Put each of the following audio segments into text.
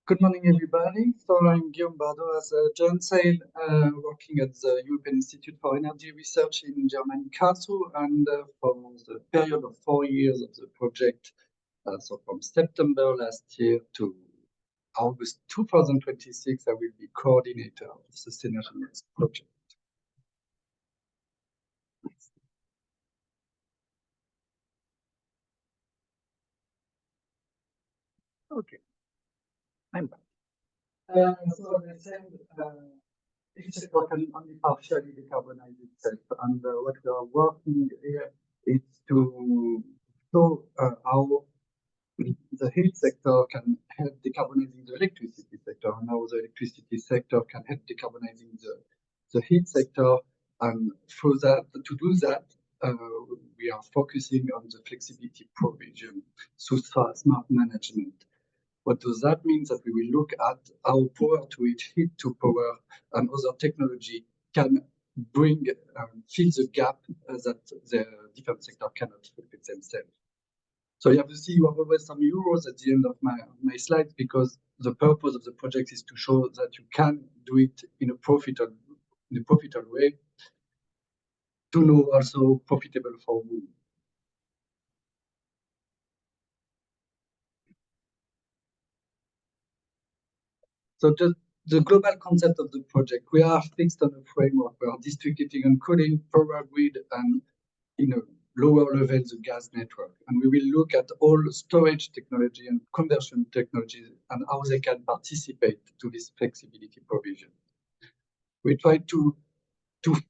Good morning, everybody. So I'm Guillaume Bardeau as a John said, working at the European Institute for Energy Research in Germany, Karlsruhe, and for the period of 4 years of the project, so from September last year to August 2026, I will be coordinator of the SENERGY NETS project. Okay, I'm back. So as I said, each sector can only partially decarbonize itself, and what we are working here is to show how the heat sector can help decarbonizing the electricity sector, and how the electricity sector can help decarbonizing the heat sector. And through that, to do that, we are focusing on the flexibility provision through smart management. What does that mean? That we will look at how power to heat to power and other technology can bring, fill the gap that the different sector cannot fulfill themselves. So you have to see you have always some euros at the end of my slides, because the purpose of the project is to show that you can do it in a profitable way, to know also profitable for you. So just the global concept of the project, we are fixed on a framework. We are district heating and cooling, power grid, and lower level the gas network. And we will look at all storage technology and conversion technologies and how they can participate to this flexibility provision. We try to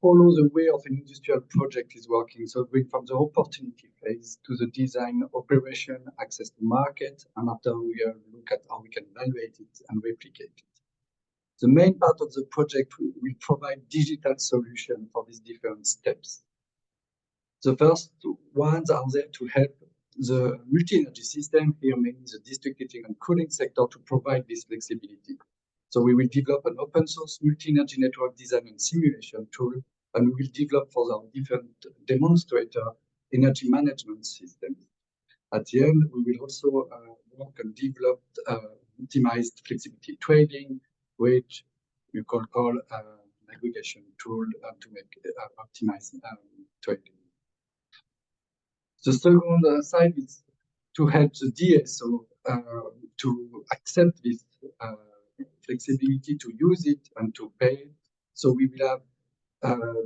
follow the way of an industrial project is working. So going from the opportunity phase to the design, operation, access to market, and after we look at how we can evaluate it and replicate it. The main part of the project will provide digital solution for these different steps. The first ones are there to help the multi-energy system, here mainly the district heating and cooling sector, to provide this flexibility. So we will develop an open source multi-energy network design and simulation tool, and we will develop for our different demonstrator energy management systems. At the end, we will also work and develop optimized flexibility trading, which you can call an aggregation tool to make optimized trading. The second side is to help the DSO to accept this flexibility, to use it and to pay it. So we will have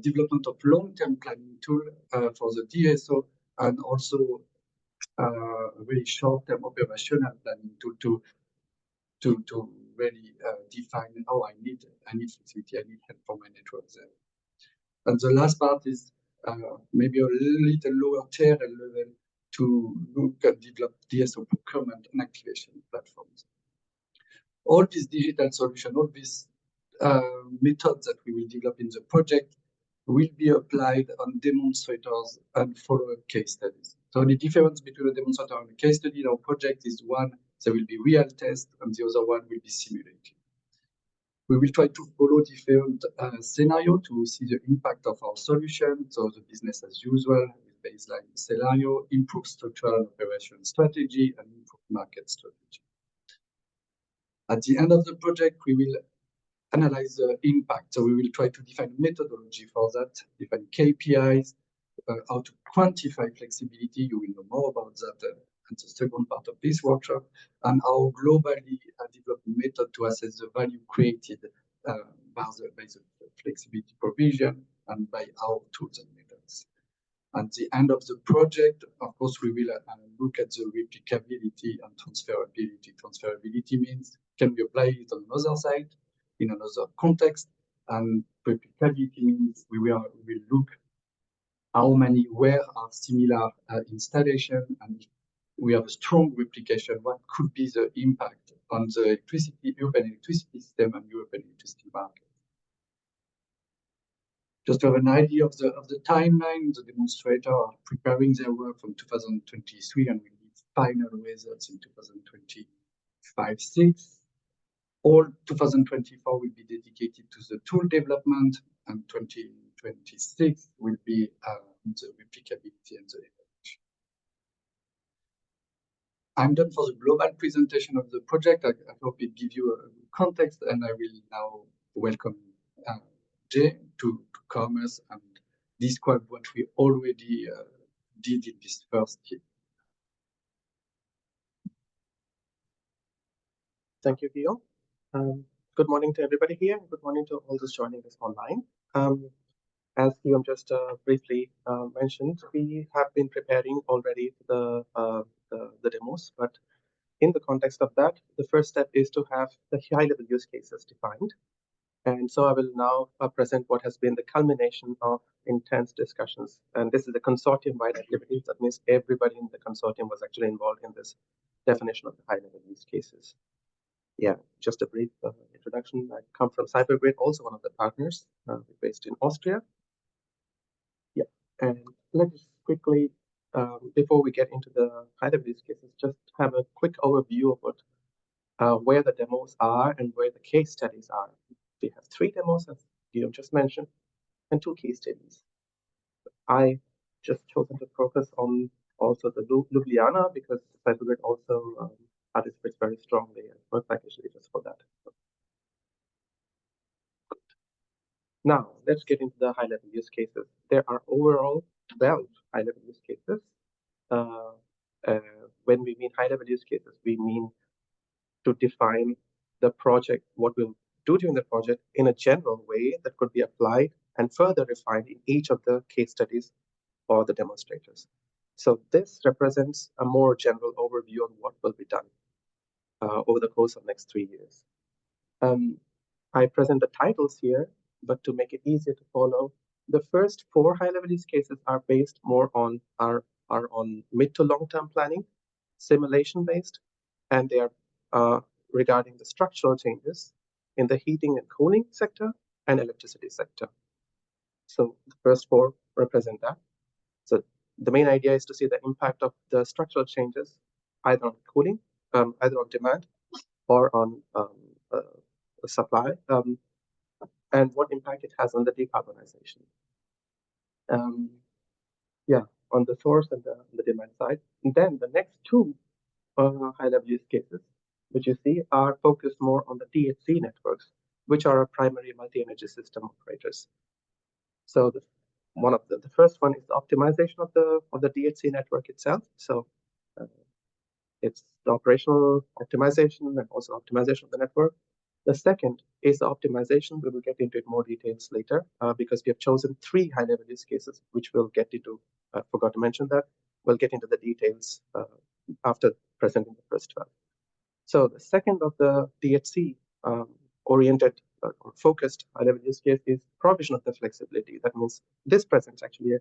development of long-term planning tool for the DSO, and also a very short-term operational planning tool to really define how I need flexibility, I need help for my network there. And the last part is maybe a little lower tier level to look and develop DSO procurement and activation platforms. All these digital solutions, all these methods that we will develop in the project will be applied on demonstrators and follow-up case studies. So the difference between a demonstrator and a case study in our project is one, there will be real test, and the other one will be simulated. We will try to follow different scenarios to see the impact of our solution. So the business as usual with baseline scenario, improve structural operation strategy, and improve market strategy. At the end of the project, we will analyze the impact. So we will try to define methodology for that, define KPIs, how to quantify flexibility. You will know more about that at the second part of this workshop, and how globally develop a method to assess the value created by the flexibility provision and by our tools and methods. At the end of the project, of course, we will look at the replicability and transferability. Transferability means, can we apply it on another site in another context? And replicability means we will look where are similar installation, and we have a strong replication. What could be the impact on the European electricity system and European electricity market? Just to have an idea of the timeline, the demonstrator are preparing their work from 2023, and we need final results in 2025-6. All 2024 will be dedicated to the tool development, and 2026 will be the replicability and the evaluation. I'm done for the global presentation of the project. I hope it gives you a context, and I will now welcome Jay to come us and describe what we already did in this first year. Thank you, Guillaume. Good morning to everybody here. Good morning to all those joining us online. As Guillaume just briefly mentioned, we have been preparing already the demos, but in the context of that, the first step is to have the high-level use cases defined. And so I will now present what has been the culmination of intense discussions. And this is a consortium-wide activity. That means everybody in the consortium was actually involved in this definition of the high-level use cases. Yeah, just a brief introduction. I come from CyberGrid, also one of the partners based in Austria. Yeah, and let's quickly, before we get into the high-level use cases, just have a quick overview of what where the demos are and where the case studies are. We have 3 demos, as Guillaume just mentioned, and 2 case studies. I just chosen to focus on also the Ljubljana because CyberGrid also participates very strongly and works actually just for that. Now, let's get into the high-level use cases. There are overall 12 high-level use cases. When we mean high-level use cases, we mean to define the project, what we'll do during the project in a general way that could be applied and further refined in each of the case studies or the demonstrators. So this represents a more general overview on what will be done over the course of next 3 years. I present the titles here, but to make it easier to follow, the first 4 high-level use cases are based more on are on mid to long-term planning, simulation-based, and they are regarding the structural changes in the heating and cooling sector and electricity sector. So the first 4 represent that. So the main idea is to see the impact of the structural changes either on cooling, either on demand or on supply, and what impact it has on the decarbonization. Yeah, on the source and the demand side. And then the next 2 high-level use cases, which you see, are focused more on the DHC networks, which are our primary multi-energy system operators. So the first one is the optimization of the DHC network itself. So it's the operational optimization and also optimization of the network. The second is the optimization. We will get into it more details later because we have chosen 3 high-level use cases, which we'll get into. I forgot to mention that. We'll get into the details after presenting the first 12. So the second of the DHC oriented or focused high-level use case is provision of the flexibility. That means this presents actually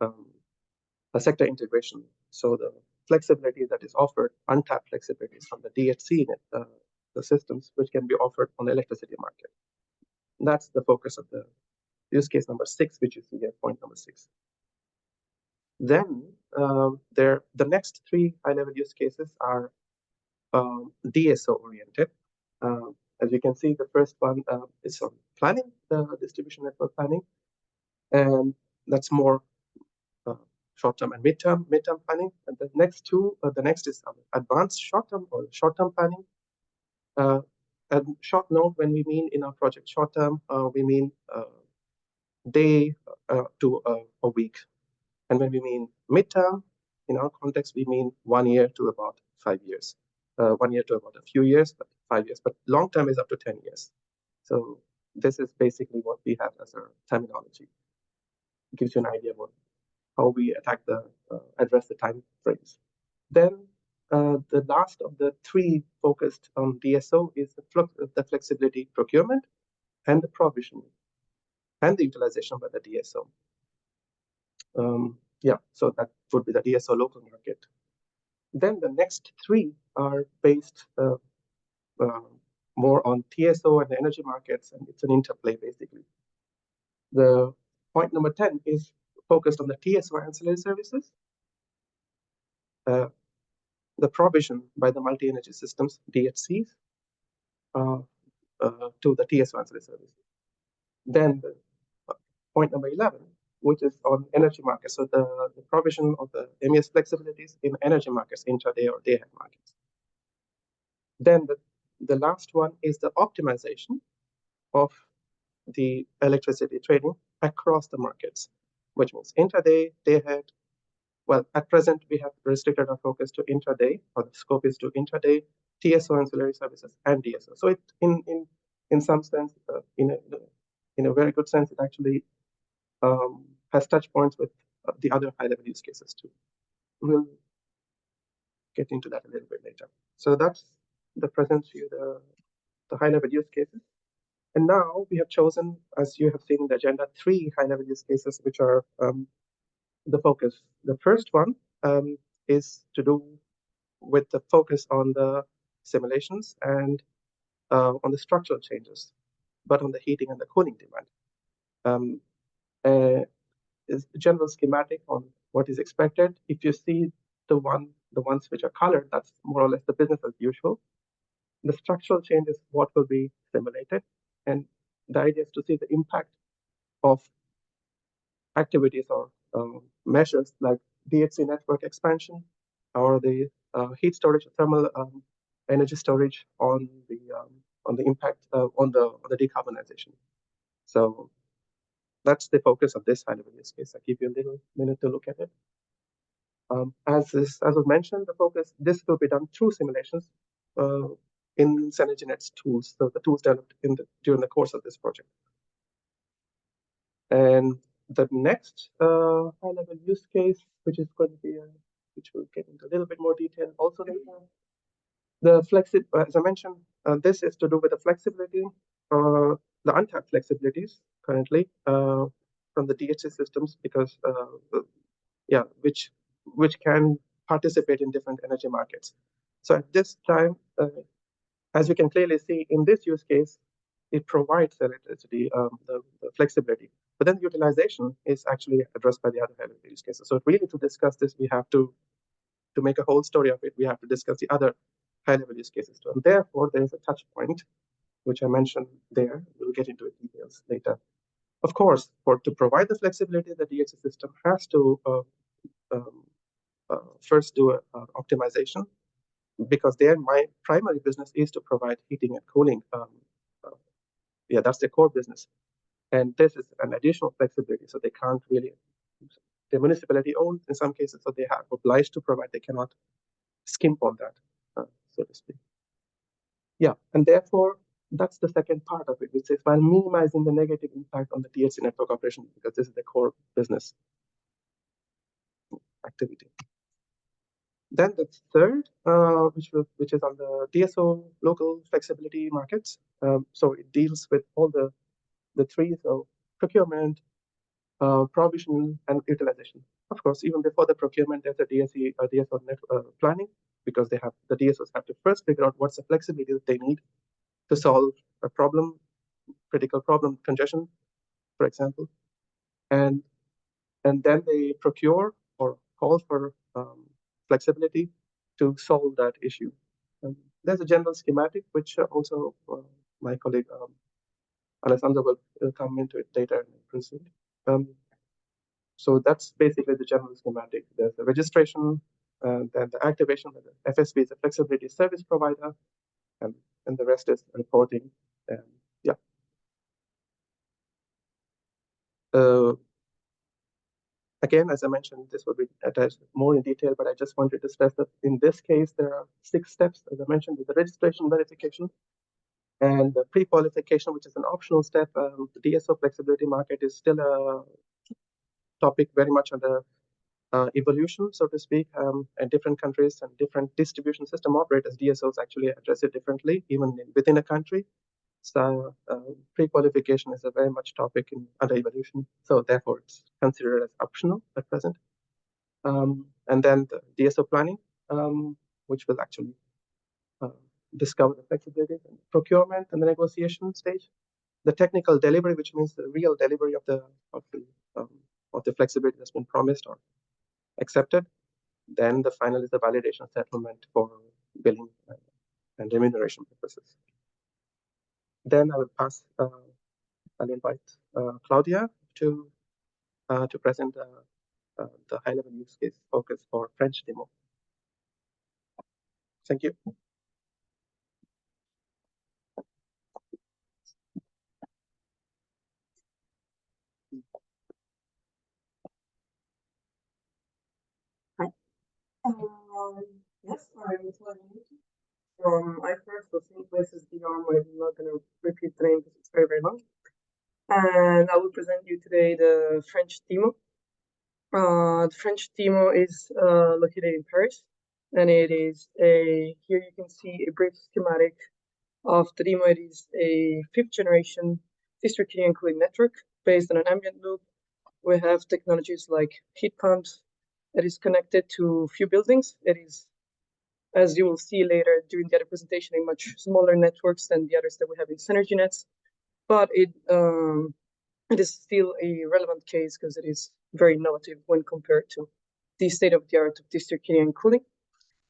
a sector integration. So the flexibility that is offered, untapped flexibilities from the DHC net, the systems which can be offered on the electricity market. And that's the focus of the use case number 6, which you see here, point number 6. Then the next 3 high-level use cases are DSO oriented. As you can see, the first one is on planning, the distribution network planning, and that's more short-term and mid-term planning. And the next 2, the next is advanced short-term or short-term planning. And short note, when we mean in our project short-term, we mean day to a week. And when we mean mid-term, in our context, we mean 1 year to about 5 years. 1 year to about a few years, but 5 years. But long-term is up to 10 years. So this is basically what we have as our terminology. It gives you an idea about how we address the time frames. Then the last of the 3 focused on DSO is the flexibility procurement and the provision and the utilization by the DSO. Yeah, so that would be the DSO local market. Then the next 3 are based more on TSO and the energy markets, and it's an interplay basically. The point number 10 is focused on the TSO ancillary services, the provision by the multi-energy systems, DHCs, to the TSO ancillary services. Then the point number 11 which is on energy markets. So the provision of the MES flexibilities in energy markets, intraday or day-ahead markets. Then the last one is the optimization of the electricity trading across the markets, which means intraday, day-ahead. Well, at present, we have restricted our focus to intraday, or the scope is to intraday, TSO ancillary services, and DSO. So it, in some sense, in a very good sense, it actually has touch points with the other high-level use cases too. We'll get into that a little bit later. So that's the present view, the high-level use cases. And now we have chosen, as you have seen in the agenda, 3 high-level use cases, which are the focus. The first one is to do with the focus on the simulations and on the structural changes, but on the heating and the cooling demand. Is a general schematic on what is expected. If you see the ones which are colored, that's more or less the business as usual. The structural change is what will be simulated, and the idea is to see the impact of activities or measures like DHC network expansion or the heat storage, thermal energy storage on the impact on the decarbonization. So that's the focus of this high-level use case. I'll give you a little minute to look at it. As was mentioned, this will be done through simulations in SENERGY NETS tools, so the tools developed during the course of this project. And the next high-level use case, which is going to be, which we'll get into a little bit more detail also later. As I mentioned, this is to do with the flexibility, the untapped flexibilities currently from the DHC systems, because which can participate in different energy markets. So at this time, as you can clearly see in this use case, it provides electricity, the flexibility, but then the utilization is actually addressed by the other high-level use cases. So really, to discuss this, we have to make a whole story of it. We have to discuss the other high-level use cases too. And therefore, there is a touch point, which I mentioned there. We'll get into details later. Of course, to provide the flexibility, the DHC system has to first do an optimization, because my primary business is to provide heating and cooling. That's their core business. And this is an additional flexibility, so they can't really, the municipality owned in some cases, so they are obliged to provide, they cannot skimp on that, so to speak. Yeah, and therefore, that's the second part of it, which is while minimizing the negative impact on the DHC network operation, because this is the core business activity. Then the third, which is on the DSO local flexibility markets. So it deals with all the 3, so procurement, provision, and utilization. Of course, even before the procurement, there's a DSO planning, because the DSOs have to first figure out what's the flexibility that they need to solve a problem, critical problem, congestion, for example, and then they procure or call for flexibility to solve that issue. There's a general schematic, which also my colleague Alessandro will come into it later and present. So that's basically the general schematic. There's the registration, then the activation. The FSP is a flexibility service provider, and the rest is reporting. Yeah. Again, as I mentioned, this will be attached more in detail, but I just wanted to stress that in this case, there are 6 steps, as I mentioned, with the registration verification and the pre-qualification, which is an optional step. The DSO flexibility market is still a topic very much under evolution, so to speak, and different countries and different distribution system operators, DSOs actually address it differently, even within a country. So pre-qualification is a very much topic under evolution, so therefore it's considered as optional at present. And then the DSO planning, which will actually discover the flexibility, and procurement and the negotiation stage. The technical delivery, which means the real delivery of the flexibility that's been promised or accepted. Then the final is the validation settlement for billing and remuneration purposes. Then I will pass, I'll invite Claudia to to present the high-level use case focus for French demo. Thank you. Hi. Yes, I'm Vannuchi from EIFER, so same place as Guillaume. I'm not going to repeat the name because it's very, very long. And I will present you today the French demo. The French demo is located in Paris, and it is here you can see a brief schematic of the demo. It is a 5th generation district heating and cooling network based on an ambient loop. We have technologies like heat pumps. It is connected to a few buildings. It is, as you will see later during the other presentation, a much smaller networks than the others that we have in SENERGY NETS, but it is still a relevant case because it is very innovative when compared to the state-of-the-art of district heating and cooling.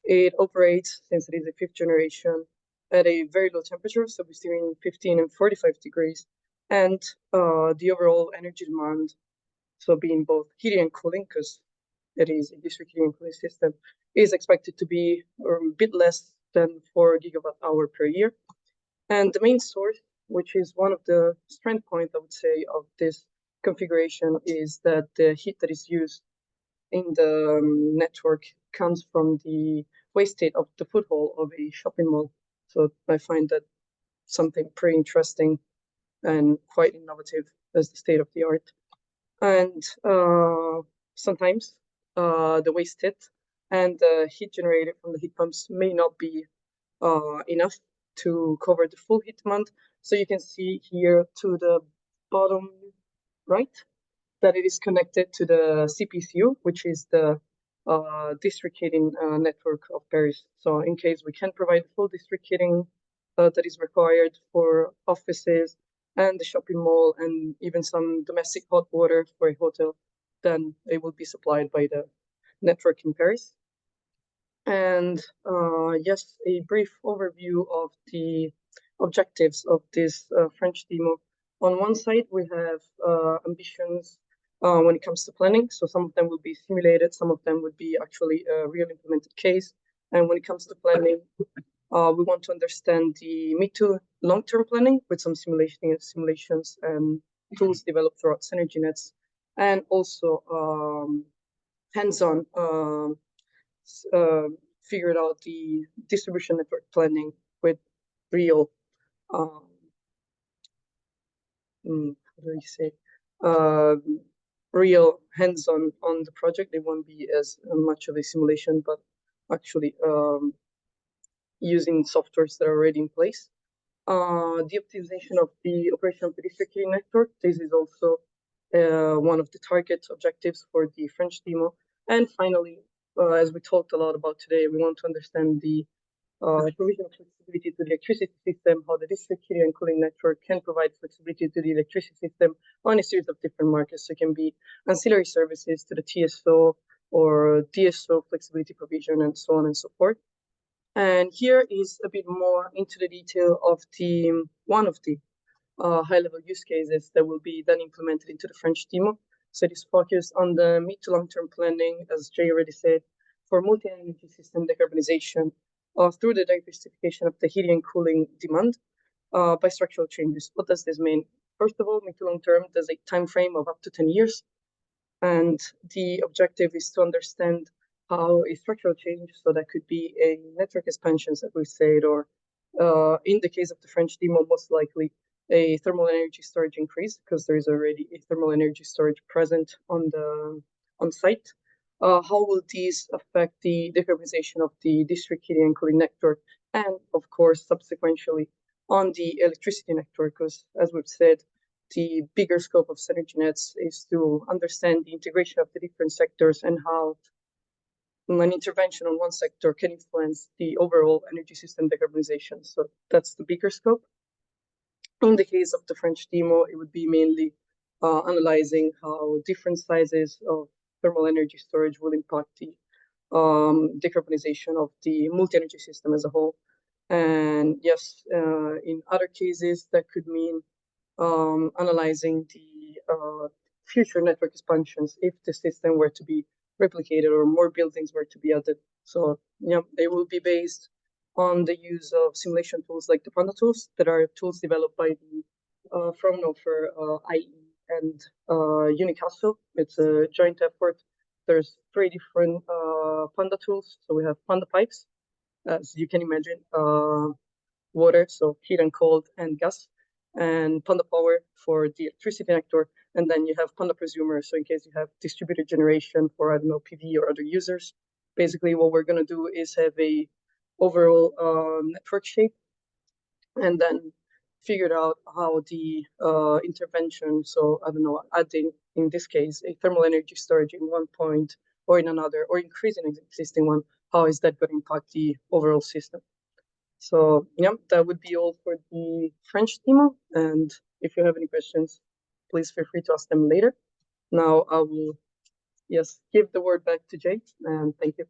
It operates, since it is a 5th generation, at a very low temperature, so between 15 and 45 degrees, and the overall energy demand, so being both heating and cooling, because it is a district heating and cooling system, is expected to be a bit less than 4 gigawatt hour per year. And the main source, which is one of the strength points, I would say, of this configuration, is that the heat that is used in the network comes from the waste heat of the food hall of a shopping mall. So I find that something pretty interesting and quite innovative as the state of the art. And sometimes the waste heat and the heat generated from the heat pumps may not be enough to cover the full heat demand. So you can see here to the bottom right that it is connected to the CPCU, which is the district heating network of Paris. So in case we can provide full district heating that is required for offices and the shopping mall and even some domestic hot water for a hotel, then it will be supplied by the network in Paris. And yes, a brief overview of the objectives of this French demo. On one side, we have ambitions when it comes to planning. So some of them will be simulated, some of them would be actually a real implemented case. And when it comes to planning, we want to understand the mid to long-term planning with some simulations and tools developed throughout SENERGY NETs, and also hands-on figured out the distribution network planning with real, how do you say, real hands-on on the project. It won't be as much of a simulation, but actually using softwares that are already in place. The optimization of the operation of the district heating network. This is also one of the target objectives for the French demo. And finally, as we talked a lot about today, we want to understand the provision of flexibility to the electricity system, how the district heating and cooling network can provide flexibility to the electricity system on a series of different markets. So it can be ancillary services to the TSO or DSO flexibility provision and so on and so forth. And here is a bit more into the detail of the one of the high-level use cases that will be then implemented into the French demo. So it is focused on the mid to long-term planning, as Jay already said, for multi-energy system decarbonization through the diversification of the heating and cooling demand by structural changes. What does this mean? First of all, mid to long-term, there's a time frame of up to 10 years. And the objective is to understand how a structural change, so that could be a network expansion, as we said, or in the case of the French demo, most likely a thermal energy storage increase, because there is already a thermal energy storage present on site. How will these affect the decarbonization of the district heating and cooling network, and of course, subsequently on the electricity network? Because as we've said, the bigger scope of SENERGY NETs is to understand the integration of the different sectors and how an intervention on one sector can influence the overall energy system decarbonization. So that's the bigger scope. In the case of the French demo, it would be mainly analyzing how different sizes of thermal energy storage will impact the decarbonization of the multi-energy system as a whole. And yes, in other cases, that could mean analyzing the future network expansions if the system were to be replicated or more buildings were to be added. So yeah, they will be based on the use of simulation tools like the Panda tools that are tools developed by the Fraunhofer IE and Unicastle. It's a joint effort. There's 3 different Panda tools. So we have Panda pipes, as you can imagine, water, so heat and cold and gas, and Panda power for the electricity connector. And then you have Panda presumer, so in case you have distributed generation for, I don't know, PV or other users. Basically, what we're going to do is have a overall network shape, and then figured out how the intervention, so I don't know, adding, in this case, a thermal energy storage in one point or in another, or increasing an existing one, how is that going to impact the overall system? So yeah, that would be all for the French demo. And if you have any questions, please feel free to ask them later. Now I will, yes, give the word back to Jay, and thank you.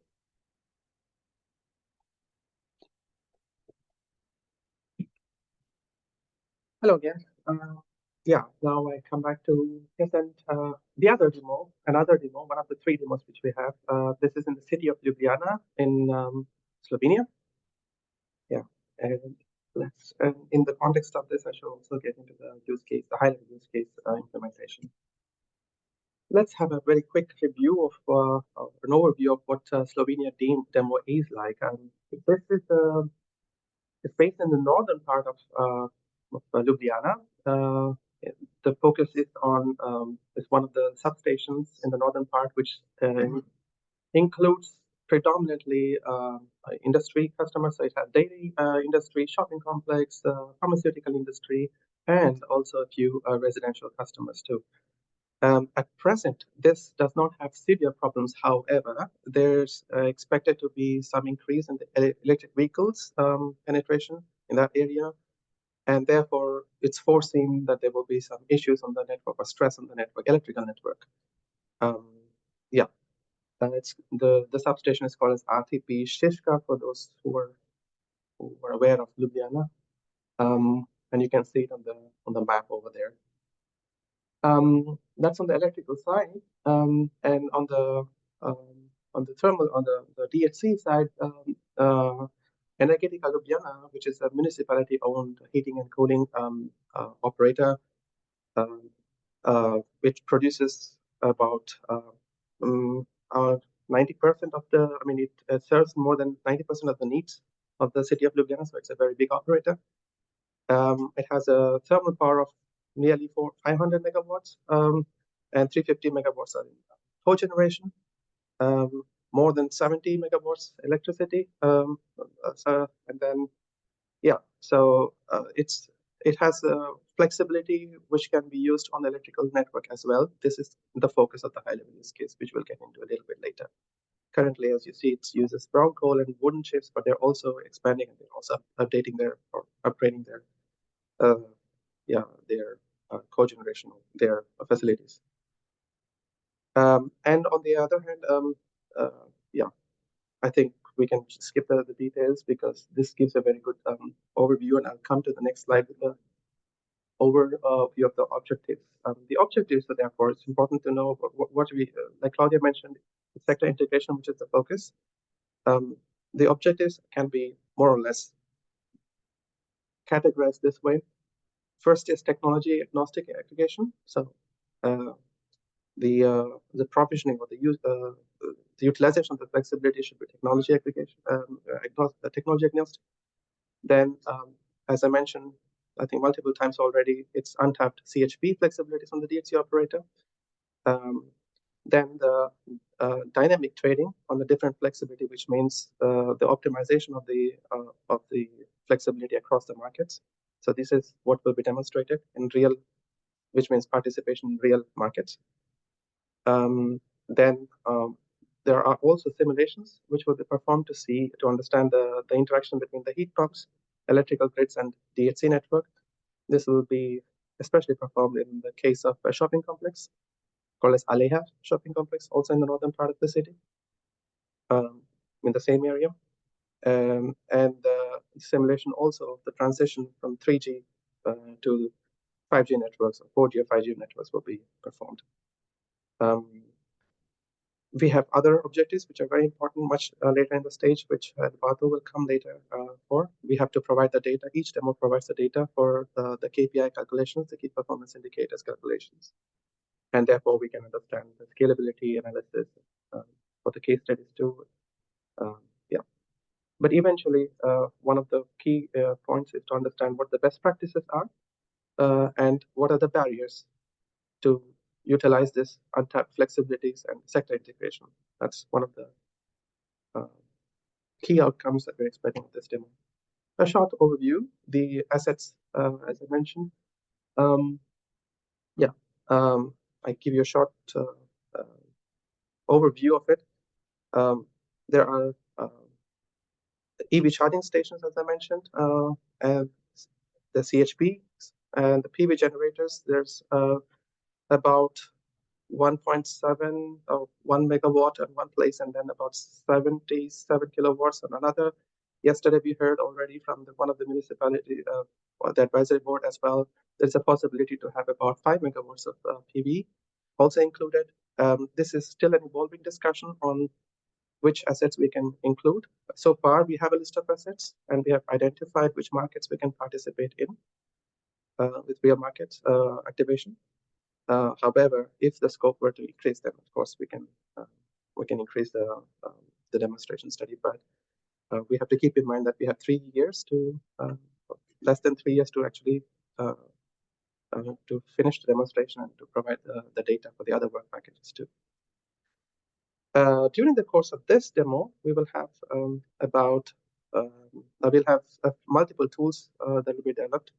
Hello again. Yeah, now I come back to present the other demo, another demo, one of the 3 demos which we have. This is in the city of Ljubljana in Slovenia. Yeah, and in the context of this, I should also get into the use case, the high-level use case implementation. Let's have a very quick review of an overview of what Slovenia demo is like. This is it's based in the northern part of Ljubljana. The focus is on is one of the substations in the northern part, which includes predominantly industry customers. So it has dairy industry, shopping complex, pharmaceutical industry, and also a few residential customers too. At present, this does not have severe problems. However, there's expected to be some increase in the electric vehicles penetration in that area. And therefore, it's foreseen that there will be some issues on the network or stress on the network, electrical network. Yeah, it's the substation is called as RTP Shishka for those who are aware of Ljubljana. And you can see it on the map over there. That's on the electrical side, and on the thermal, on the DHC side, Energetica Ljubljana, which is a municipality-owned heating and cooling operator, which produces about 90% of the, I mean, it serves more than 90% of the needs of the city of Ljubljana, so it's a very big operator. It has a thermal power of nearly 500 megawatts, and 350 megawatts are in cogeneration. More than 70 megawatts electricity. And then, yeah, so it has a flexibility which can be used on the electrical network as well. This is the focus of the high-level use case, which we'll get into a little bit later. Currently, as you see, it uses brown coal and wooden chips, but they're also expanding and they're also updating their or upgrading their cogeneration, their facilities. And on the other hand, yeah, I think we can skip the details because this gives a very good overview, and I'll come to the next slide with the overview of the objectives. The objectives, so therefore, it's important to know what we, like Claudia mentioned, sector integration, which is the focus. The objectives can be more or less categorized this way. First is technology agnostic aggregation. So the provisioning or the utilization of the flexibility should be technology aggregation, technology agnostic. Then, as I mentioned, I think multiple times already, it's untapped CHP flexibilities on the DHC operator. Then the dynamic trading on the different flexibility, which means the optimization of the flexibility across the markets. So this is what will be demonstrated in real, which means participation in real markets. Then there are also simulations which will be performed to understand the interaction between the heat pumps, electrical grids, and DHC network. This will be especially performed in the case of a shopping complex called as Aleha shopping complex, also in the northern part of the city, in the same area. And the simulation also of the transition from 3G to 5G networks or 4G or 5G networks will be performed. We have other objectives which are very important much later in the stage, which Bardeau will come later for. We have to provide the data. Each demo provides the data for the KPI calculations, the key performance indicators calculations. And therefore, we can understand the scalability analysis for the case studies too. Yeah. But eventually, one of the key points is to understand what the best practices are and what are the barriers to utilize this untapped flexibilities and sector integration. That's one of the key outcomes that we're expecting with this demo. A short overview, the assets, as I mentioned. I give you a short overview of it. There are EV charging stations, as I mentioned, and the CHP and the PV generators. There's about 1.7 or 1 megawatt in one place, and then about 77 kilowatts on another. Yesterday, we heard already from one of the municipality, the advisory board as well. There's a possibility to have about 5 megawatts of PV also included. This is still an evolving discussion on which assets we can include. So far, we have a list of assets, and we have identified which markets we can participate in with real market activation. However, if the scope were to increase, then of course we can increase the demonstration study. But we have to keep in mind that we have 3 years to less than 3 years to actually to finish the demonstration and to provide the data for the other work packages too. During the course of this demo, we will have multiple tools that will be developed.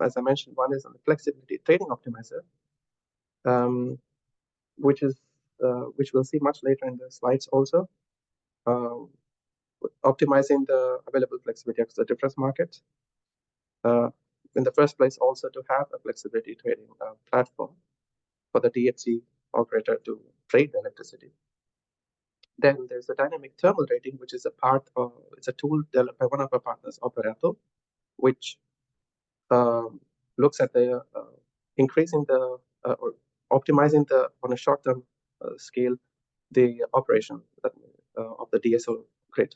As I mentioned, one is on the flexibility trading optimizer, which we'll see much later in the slides also. Optimizing the available flexibility across the different markets. In the first place, also to have a flexibility trading platform for the DHC operator to trade the electricity. Then there's a dynamic thermal rating, which is it's a tool developed by one of our partners, Operato, which looks at the increasing the or optimizing on a short-term scale the operation of the DSO grid.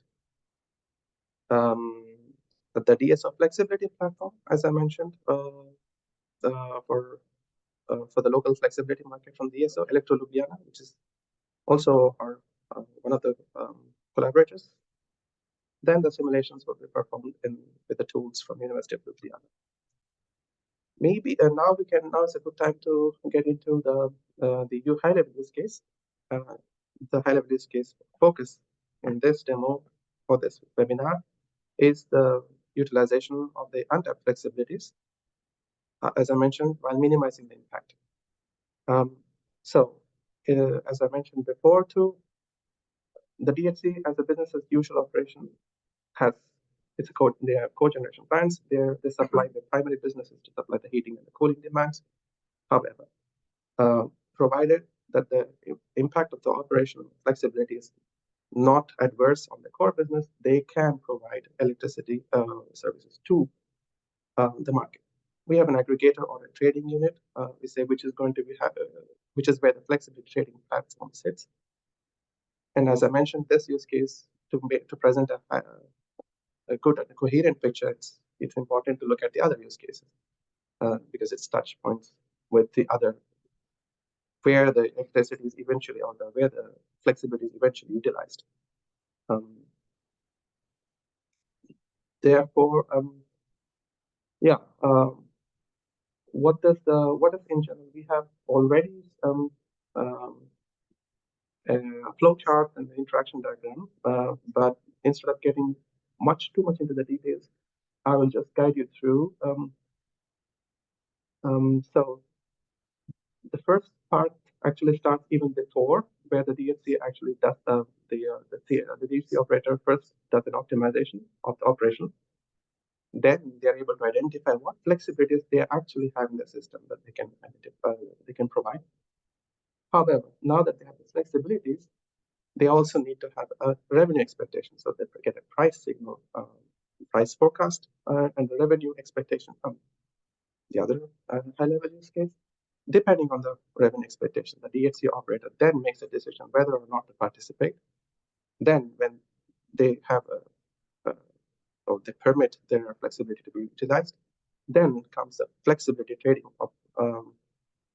The DSO flexibility platform, as I mentioned, for the local flexibility market from DSO, Ljubljana, which is also one of the collaborators. Then the simulations will be performed with the tools from University of Ljubljana. Maybe now is a good time to get into the high-level use case. The high-level use case focus in this demo for this webinar is the utilization of the untapped flexibilities, as I mentioned, while minimizing the impact. As I mentioned before too, the DHC as a business as usual operation they have cogeneration plants. They supply the primary businesses to supply the heating and the cooling demands. However, provided that the impact of the operation flexibility is not adverse on the core business, they can provide electricity services to the market. We have an aggregator or a trading unit, we say, which is going to be which is where the flexibility trading platform sits. And as I mentioned, this use case to present a good and a coherent picture, it's important to look at the other use cases because it's touch points with the other where the electricity is eventually where the flexibility is eventually utilized. Therefore, what is in general? We have already a flow chart and the interaction diagram, but instead of getting too much into the details, I will just guide you through. So the first part actually starts even before, where the DHC actually does the DHC operator first does an optimization of the operation. Then they are able to identify what flexibilities they actually have in the system that they can provide. However, now that they have the flexibilities, they also need to have a revenue expectation, so they get a price signal, price forecast, and the revenue expectation from the other high-level use case. Depending on the revenue expectation, the DHC operator then makes a decision whether or not to participate. Then, when they have or they permit their flexibility to be utilized, then comes the flexibility trading of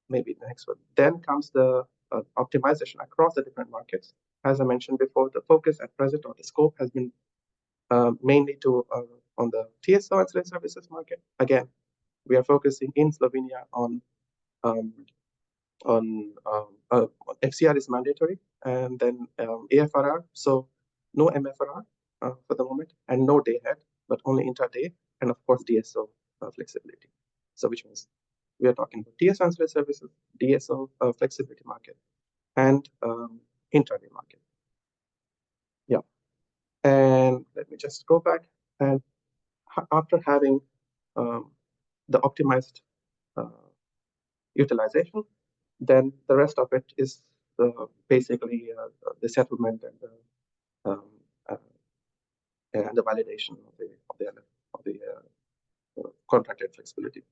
maybe the next one. Then comes the optimization across the different markets. As I mentioned before, the focus at present or the scope has been mainly on the TSO ancillary services market. Again, we are focusing in Slovenia on FCR is mandatory, and then EIFER, so no MFRR for the moment, and no day ahead, but only intraday, and of course DSO flexibility. So which means we are talking about TSO ancillary services, DSO flexibility market, and intraday market. Yeah, and let me just go back, and after having the optimized utilization, then the rest of it is basically the settlement and the validation of the contracted flexibility.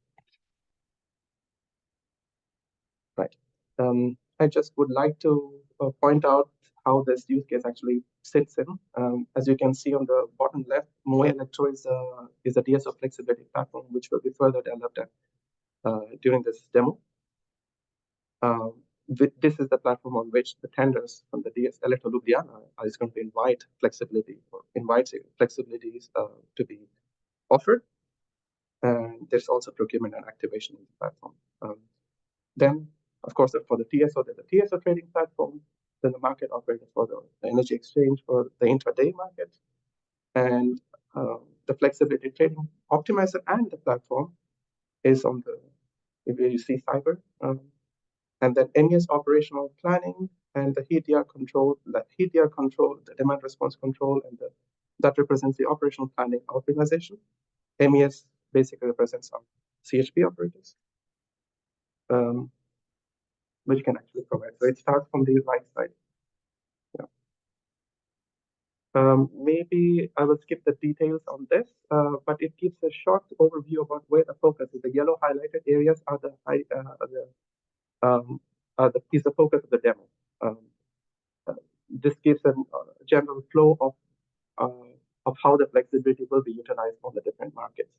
Right. I just would like to point out how this use case actually sits in. As you can see on the bottom left, Moe Electro is a DSO flexibility platform which will be further developed during this demo. This is the platform on which the tenders from the DS Electro Ljubljana is going to invite flexibility or invite flexibilities to be offered. And there's also procurement and activation in the platform. Then, of course, for the TSO, there's a TSO trading platform, then the market operator for the energy exchange for the intraday market, and the flexibility trading optimizer and the platform is on the, where you see cyber, and then MES operational planning and the HDR control, the demand response control, and that represents the operational planning optimization. MES basically represents our CHP operators, which can actually provide. So it starts from the right side. Yeah. Maybe I will skip the details on this, but it gives a short overview about where the focus is. The yellow highlighted areas are is the focus of the demo. This gives a general flow of how the flexibility will be utilized on the different markets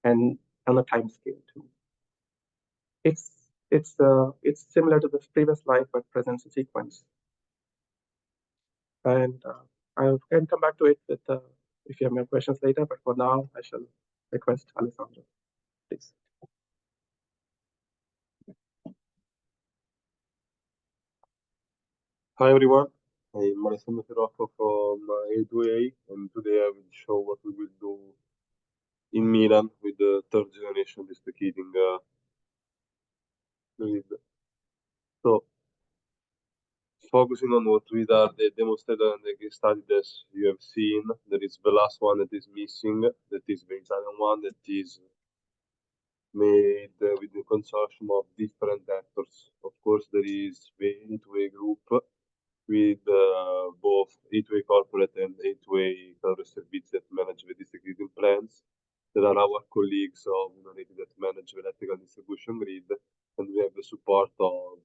and on a time scale too. It's similar to the previous slide, but presents a sequence. And I can come back to it with if you have more questions later. But for now, I shall request Alessandro, please. Hi everyone, I'm Alessandro Cirocco from A2A, and today I will show what we will do in Milan with the third generation district heating grid. So, focusing on what we are the demonstrator and the case study that you have seen, there is the last one that is missing, that is the Italian one that is made with the consortium of different actors. Of course, there is the A2A group with both A2A corporate and A2A services that manage the district heating plants. There are our colleagues of Unity that manage the electrical distribution grid, and we have the support of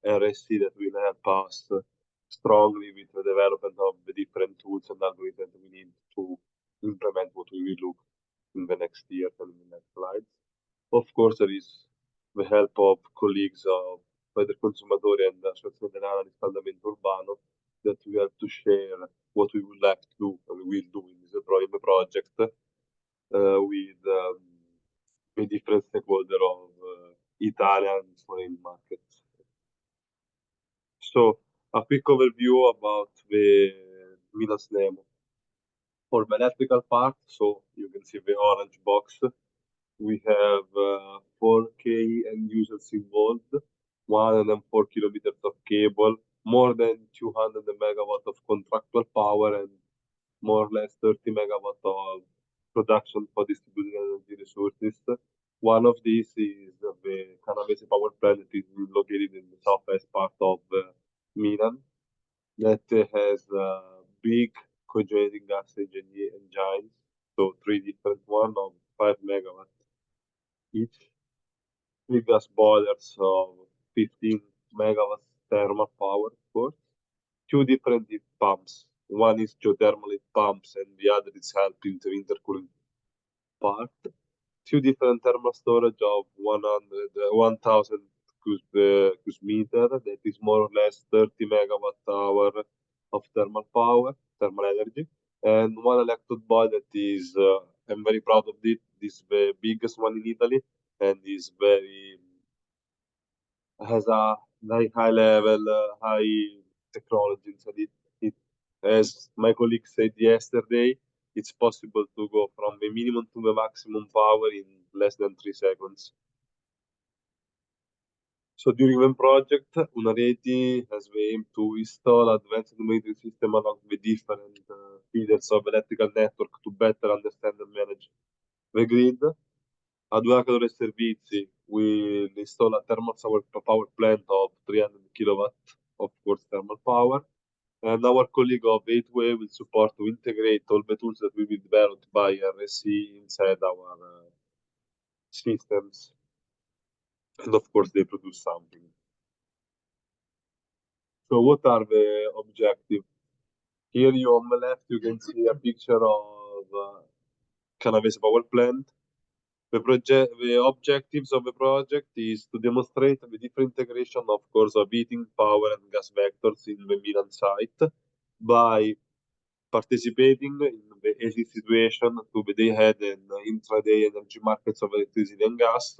RSC that will help us strongly with the development of the different tools and algorithms that we need to implement what we will look in the next year and in the next slides. Of course, there is the help of colleagues of Federconsumatori and Associazione dell'Area di Riscaldamento Urbano that we have to share what we would like to do and we will do in this project with the different stakeholders of Italian and foreign markets. So, a quick overview about the Milan's demo. For the electrical part, so you can see the orange box, we have 4K end users involved, 104 kilometers of cable, more than 200 megawatt of contractual power, and more or less 30 megawatt of production for distributed energy resources. One of these is the Canavese power plant that is located in the southwest part of Milan, that has big cogenerating gas engines, so 3 different ones of 5 megawatt each. three gas boilers of 15 megawatts thermal power, of course. Two different heat pumps. One is geothermal heat pumps, and the other is helping the intercooling part. Two different thermal storage of 1,000 cubic meter. That is more or less 30 megawatt hour of thermal power, thermal energy. And one electrode boiler that is, I'm very proud of it. This is the biggest one in Italy, and is has a very high level, high technology inside it. As my colleague said yesterday, it's possible to go from the minimum to the maximum power in less than 3 seconds. So during the project, Unareti has the aim to install advanced monitoring system along the different feeders of electrical network to better understand and manage the grid. Ad Bagalkote Servizi will install a thermal power plant of 300 kilowatt, of course, thermal power. And our colleague of 8way will support to integrate all the tools that will be developed by RSC inside our systems. And of course, they produce something. So what are the objectives? Here you on the left, you can see a picture of Canavese power plant. The objectives of the project is to demonstrate the different integration, of course, of heating, power, and gas vectors in the Milan site by participating in the AC situation to the day-ahead and intraday energy markets of electricity and gas,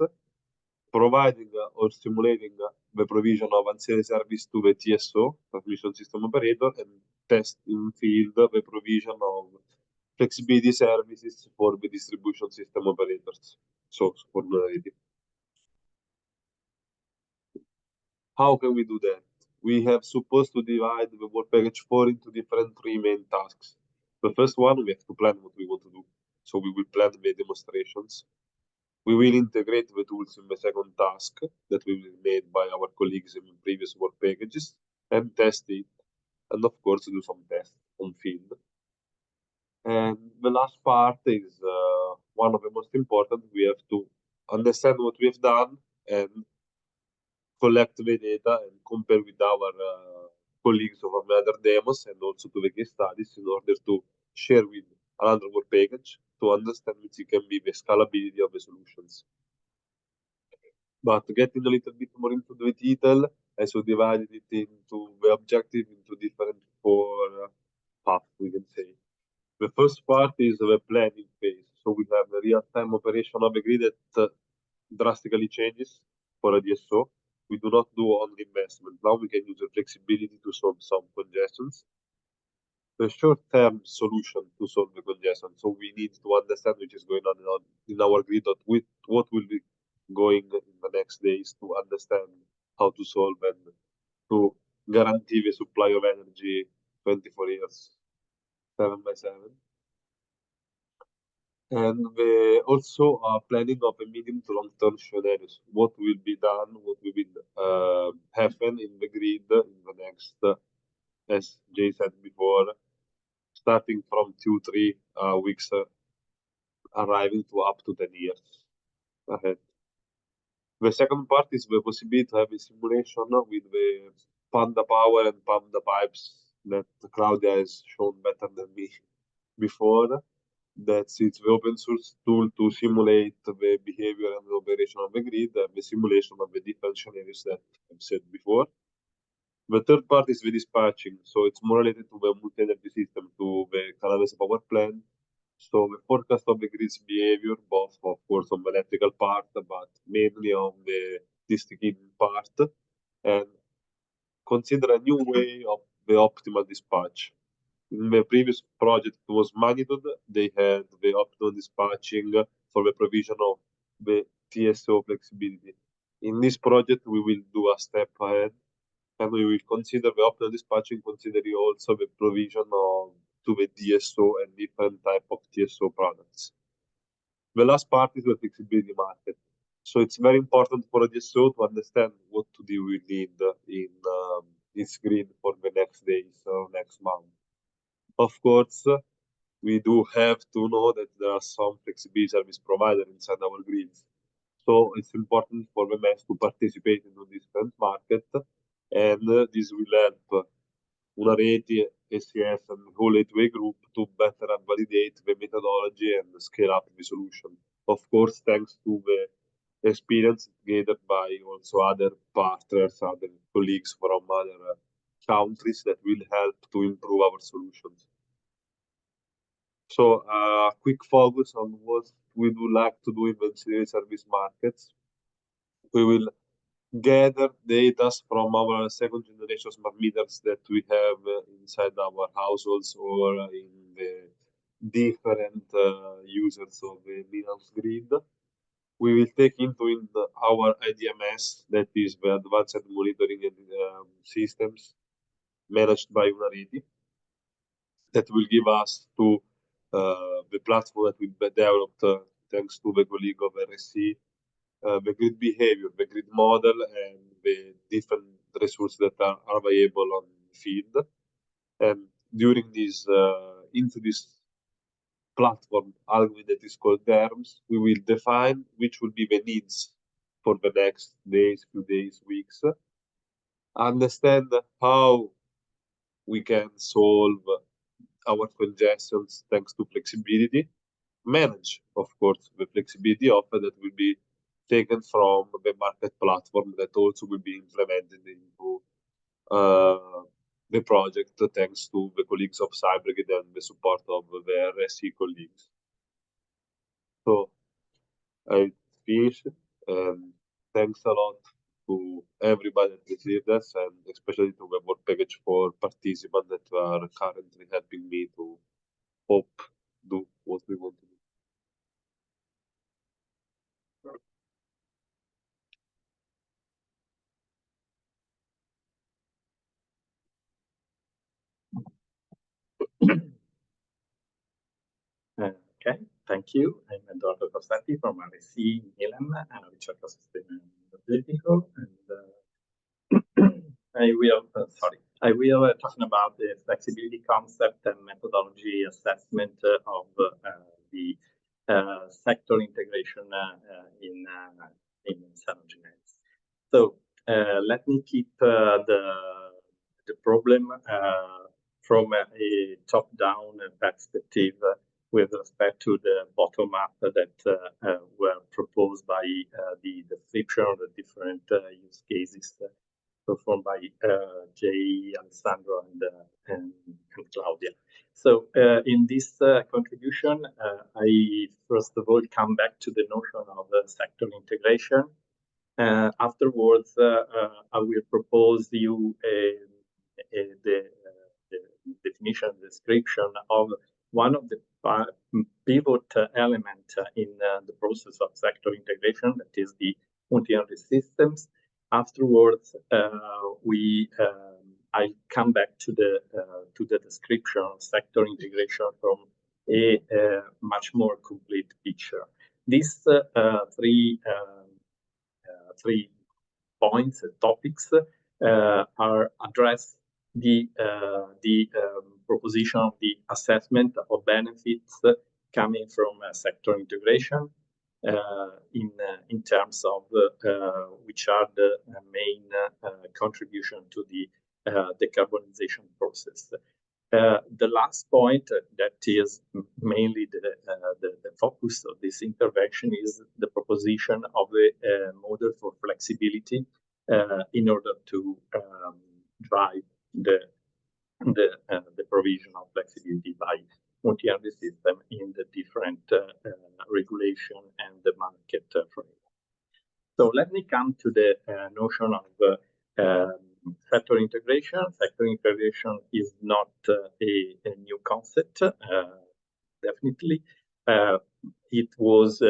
providing or simulating the provision of ancillary service to the TSO, transmission system operator, and test in field the provision of flexibility services for the distribution system operators. So for Unareti. How can we do that? We have supposed to divide the work package 4 into different 3 main tasks. The first one, we have to plan what we want to do. So we will plan the demonstrations. We will integrate the tools in the second task that will be made by our colleagues in previous work packages and test it. And of course, do some tests on field. And the last part is one of the most important. We have to understand what we have done and collect the data and compare with our colleagues of other demos and also to the case studies in order to share with another work package to understand which can be the scalability of the solutions. But getting a little bit more into the detail, I so divided it into the objective into different 4 paths, we can say. The first part is the planning phase. So we have the real-time operation of a grid that drastically changes for a DSO. We do not do only investment. Now we can use the flexibility to solve some congestions. The short-term solution to solve the congestion. So we need to understand which is going on in our grid, what will be going in the next days to understand how to solve and to guarantee the supply of energy 24 years, 7 by 7. And also planning of a medium to long-term scenarios. What will be done, what will happen in the grid in the next, as Jay said before, starting from 2-3 weeks, arriving to up to 10 years ahead. The second part is the possibility to have a simulation with the Panda power and Panda pipes that Claudia has shown better than me before. That's it's the open source tool to simulate the behavior and the operation of the grid and the simulation of the different scenarios that I've said before. The third part is the dispatching. So it's more related to the multi-energy system, to the Canavese power plant. So the forecast of the grid's behavior, both of course on the electrical part, but mainly on the district heating part, and consider a new way of the optimal dispatch. In the previous project it was magnitude, they had the optimal dispatching for the provision of the TSO flexibility. In this project, we will do a step ahead and we will consider the optimal dispatching, considering also the provision of to the DSO and different type of TSO products. The last part is the flexibility market. So it's very important for a DSO to understand what to do we need in its grid for the next days or next month. Of course, we do have to know that there are some flexibility service providers inside our grids. So it's important for the MES to participate in the different market, and this will help Unareti, SES, and the whole 8-way group to better validate the methodology and scale up the solution. Of course, thanks to the experience gathered by also other partners, other colleagues from other countries that will help to improve our solutions. So quick focus on what we would like to do in the ancillary service markets. We will gather data from our second generation smart meters that we have inside our households or in the different users of the Milan grid. We will take into our IDMS, that is the advanced monitoring and systems managed by Unareti, that will give us to the platform that we developed thanks to the colleague of RSC, the grid behavior, the grid model, and the different resources that are available on the field. And during this, into this platform algorithm that is called DERMS, we will define which will be the needs for the next days, few days, weeks, understand how we can solve our congestions thanks to flexibility, manage, of course, the flexibility offer that will be taken from the market platform that also will be implemented into the project thanks to the colleagues of CyberGrid and the support of the RSC colleagues. So I finished, and thanks a lot to everybody that received us, and especially to the work package for participants that are currently helping me to hope do what we want to do. Okay, thank you. I'm Edoardo Corsetti from RSC Milan, Ricerca Sostegno Energetico, and I will talking about the flexibility concept and methodology assessment of the sector integration in SENERGY NETS. So let me keep the problem from a top-down perspective with respect to the bottom-up that were proposed by the description of the different use cases performed by Jay, Alessandro, and Claudia. So in this contribution, I first of all come back to the notion of sector integration. Afterwards, I will propose you the definition, description of one of the pivot element in the process of sector integration, that is the multi-energy systems. Afterwards, I come back to the description of sector integration from a much more complete picture. These three points, topics, are addressed the proposition of the assessment of benefits coming from sector integration in terms of which are the main contribution to the decarbonization process. The last point that is mainly the focus of this intervention is the proposition of a model for flexibility in order to drive the provision of flexibility by multi-energy system in the different regulation and the market framework. So let me come to the notion of sector integration. Sector integration is not a new concept, definitely. It was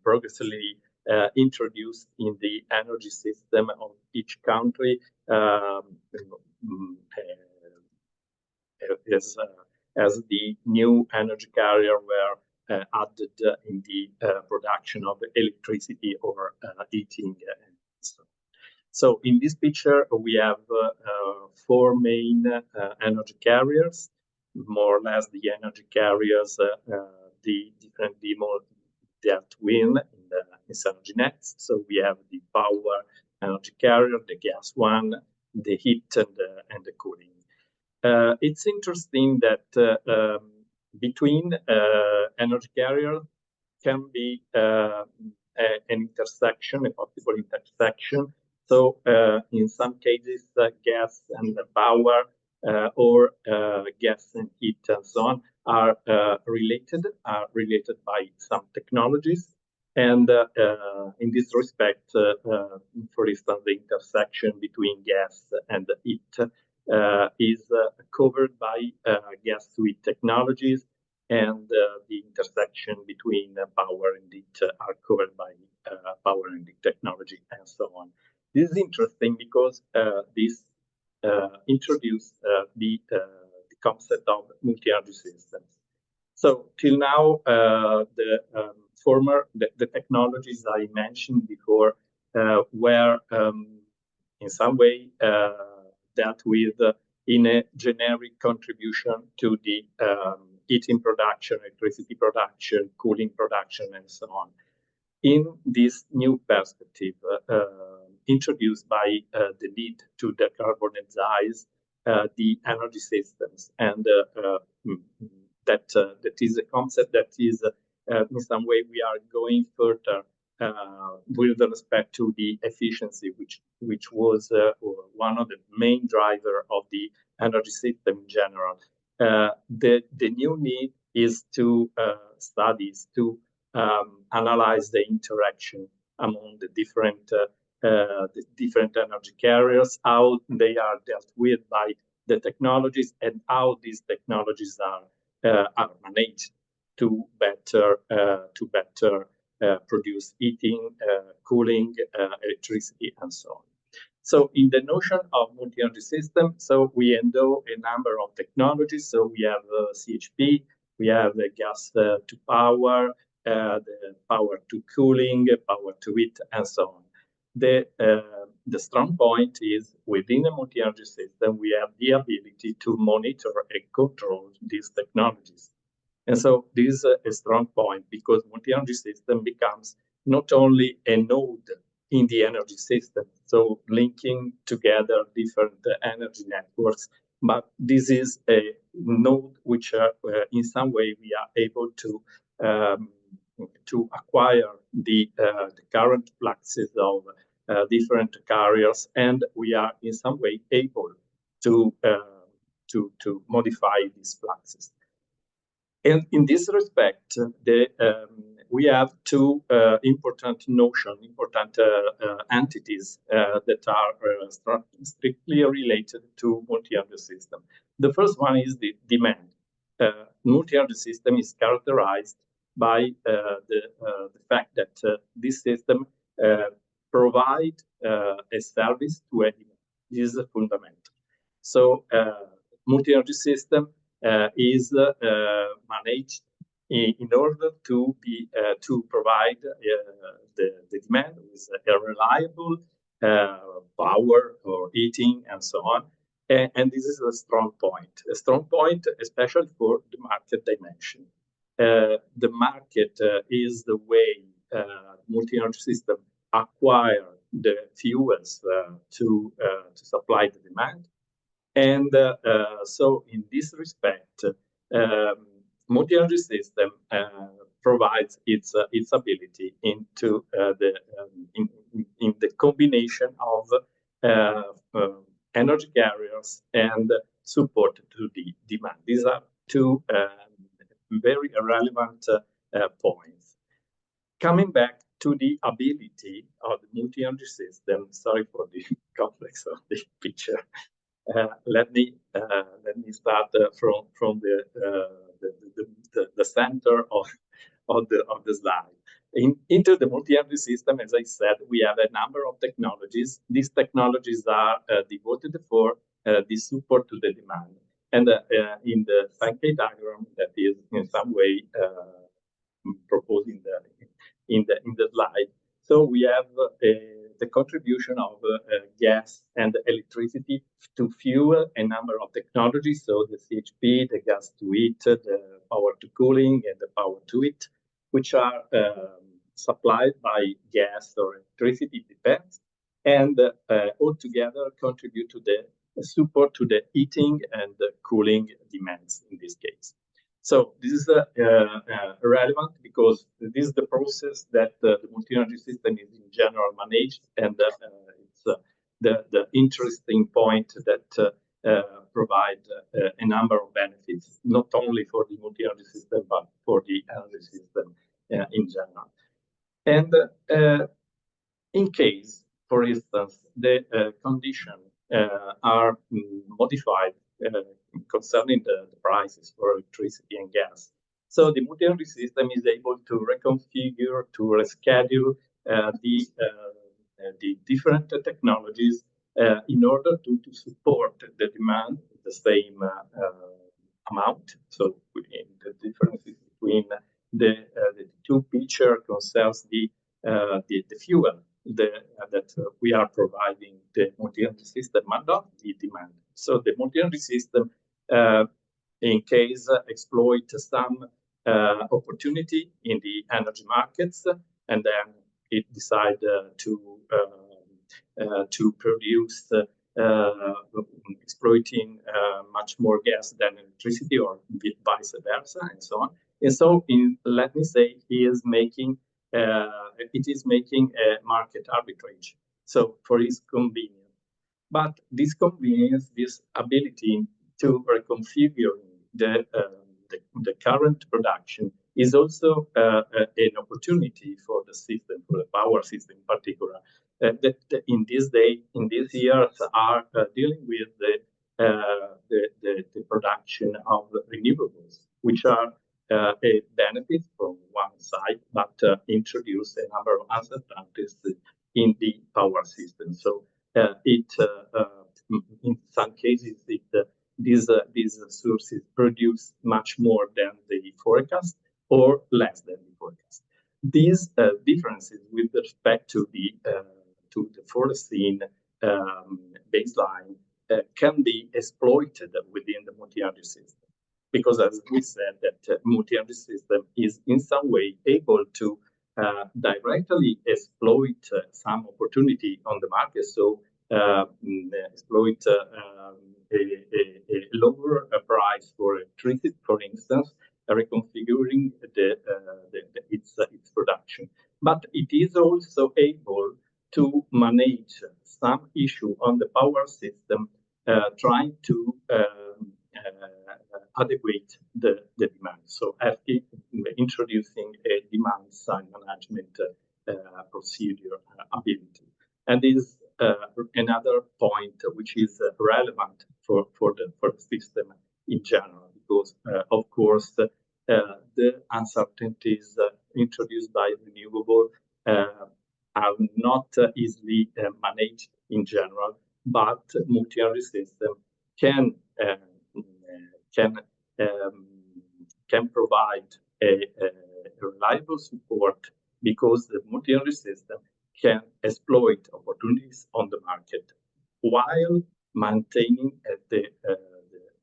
progressively introduced in the energy system of each country as the new energy carrier were added in the production of electricity or heating. So in this picture, we have four main energy carriers, more or less the energy carriers, the different demo that win SENERGY NETs. So we have the power energy carrier, the gas one, the heat, and the cooling. It's interesting that between energy carrier can be an intersection, a possible intersection. So in some cases, gas and power or gas and heat and so on are related by some technologies. And in this respect, for instance, the intersection between gas and heat is covered by gas to heat technologies, and the intersection between power and heat are covered by power and heat technology, and so on. This is interesting because this introduced the concept of multi-energy systems. So till now, the technologies I mentioned before were in some way dealt with in a generic contribution to the heating production, electricity production, cooling production, and so on. In this new perspective, introduced by the need to decarbonize the energy systems, and that is a concept that is in some way we are going further with respect to the efficiency, which was one of the main driver of the energy system in general. The new need is to analyze the interaction among the different energy carriers, how they are dealt with by the technologies, and how these technologies are managed to better produce heating, cooling, electricity, and so on. So in the notion of multi-energy system, so we endow a number of technologies. So we have CHP, we have the gas to power, the power to cooling, power to heat, and so on. The strong point is within a multi-energy system, we have the ability to monitor and control these technologies. And so this is a strong point because multi-energy system becomes not only a node in the energy system, so linking together different energy networks, but this is a node which in some way we are able to acquire the current fluxes of different carriers, and we are in some way able to modify these fluxes. And in this respect, we have two important entities that are strictly related to multi-energy system. The first one is the demand. Multi-energy system is characterized by the fact that this system provide a service to a demand. This is fundamental. So multi-energy system is managed in order to provide the demand with a reliable power or heating and so on. And this is a strong point, especially for the market dimension. The market is the way multi-energy system acquire the fuels to supply the demand. And so in this respect, multi-energy system provides its ability into in the combination of energy carriers and support to the demand. These are two very relevant points. Coming back to the ability of the multi-energy system, sorry for the complex of the picture. Let me start from the center of the slide. Into the multi-energy system, as I said, we have a number of technologies. These technologies are devoted for the support to the demand. And in the Sankey diagram that is in some way proposed in the slide, so we have the contribution of gas and electricity to fuel a number of technologies. So the CHP, the gas to heat, the power to cooling, and the power to heat, which are supplied by gas or electricity, depends, and altogether contribute to the support to the heating and the cooling demands in this case. So this is relevant because this is the process that the multi-energy system is in general managed, and it's the interesting point that provide a number of benefits, not only for the multi-energy system, but for the energy system in general. And in case, for instance, the conditions are modified concerning the prices for electricity and gas. So the multi-energy system is able to reconfigure, to reschedule the different technologies in order to support the demand the same amount. So the differences between the two pictures concerns the fuel that we are providing the multi-energy system, and not the demand. So the multi-energy system, in case exploit some opportunity in the energy markets, and then it decide to produce exploiting much more gas than electricity, or vice versa, and so on. And so, let me say, it is making a market arbitrage. So for its convenience. But this convenience, this ability to reconfigure the current production is also an opportunity for the system, for the power system in particular, that in these years are dealing with the production of renewables, which are a benefit from one side, but introduce a number of uncertainties in the power system. So in some cases, these sources produce much more than the forecast, or less than the forecast. These differences with respect to the foreseen baseline can be exploited within the multi-energy system, because as we said, that multi-energy system is in some way able to directly exploit some opportunity on the market. So exploit a lower price for electricity, for instance, reconfiguring its production. But it is also able to manage some issue on the power system, trying to adequate the demand. So introducing a demand side management procedure ability. And this is another point which is relevant for the system in general, because of course the uncertainties introduced by renewable are not easily managed in general, but multi-energy system can provide a reliable support, because the multi-energy system can exploit opportunities on the market while maintaining the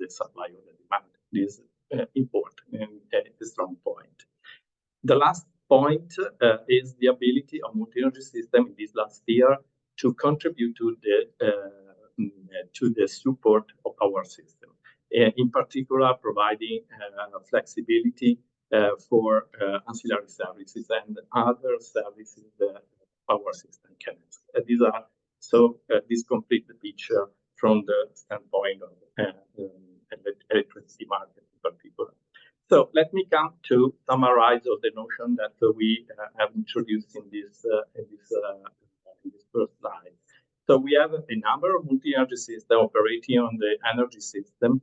supply of the demand. This is important and a strong point. The last point is the ability of multi-energy system in this last year to contribute to the support of our system, in particular providing flexibility for ancillary services and other services that our system can. These are this complete the picture from the standpoint of electricity market in particular. So let me come to summarize all the notion that we have introduced in this first slide. So we have a number of multi-energy systems operating on the energy system.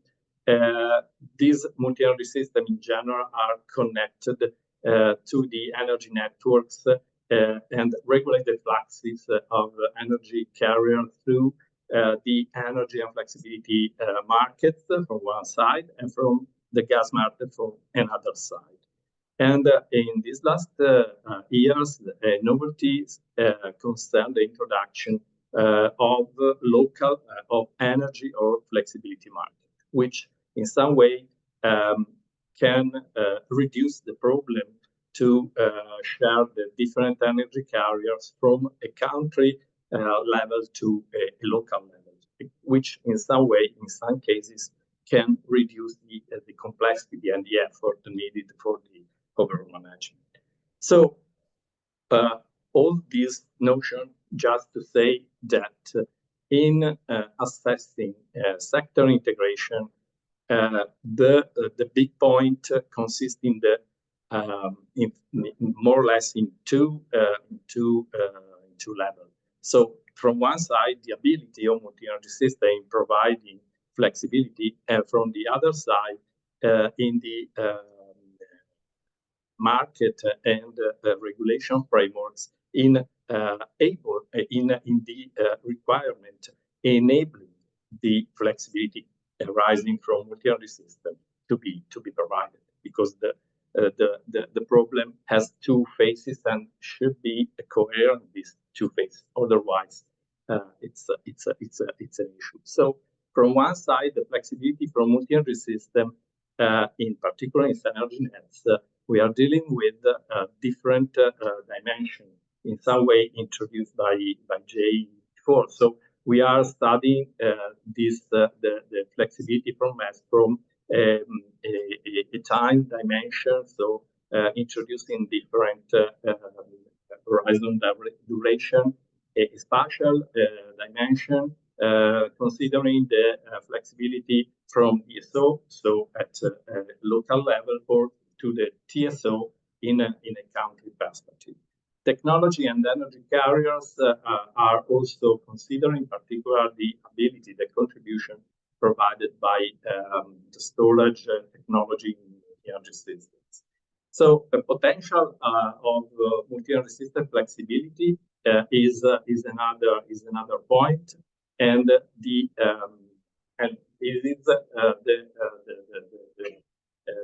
These multi-energy systems in general are connected to the energy networks and regulate the fluxes of energy carrier through the energy and flexibility markets from one side, and from the gas market from another side. And in these last years, novelties concern the introduction of local of energy or flexibility market, which in some way can reduce the problem to share the different energy carriers from a country level to a local level, which in some way, in some cases, can reduce the complexity and the effort needed for the overall management. So all these notions just to say that in assessing sector integration, the big point consists in the more or less in two levels. So from one side, the ability of multi-energy system in providing flexibility, and from the other side, in the market and regulation frameworks in the requirement enabling the flexibility arising from multi-energy system to be provided, because the problem has two faces and should be coherent these two faces. Otherwise, it's an issue. So from one side, the flexibility from multi-energy system, in particular in SENERGY NETS, we are dealing with different dimensions, in some way introduced by Jay before. So we are studying the flexibility from mass from a time dimension, so introducing different horizon duration, a spatial dimension, considering the flexibility from ESO, so at a local level, or to the TSO in a country perspective. Technology and energy carriers are also considering, in particular, the ability, the contribution provided by the storage technology in energy systems. So the potential of multi-energy system flexibility is another point, and it is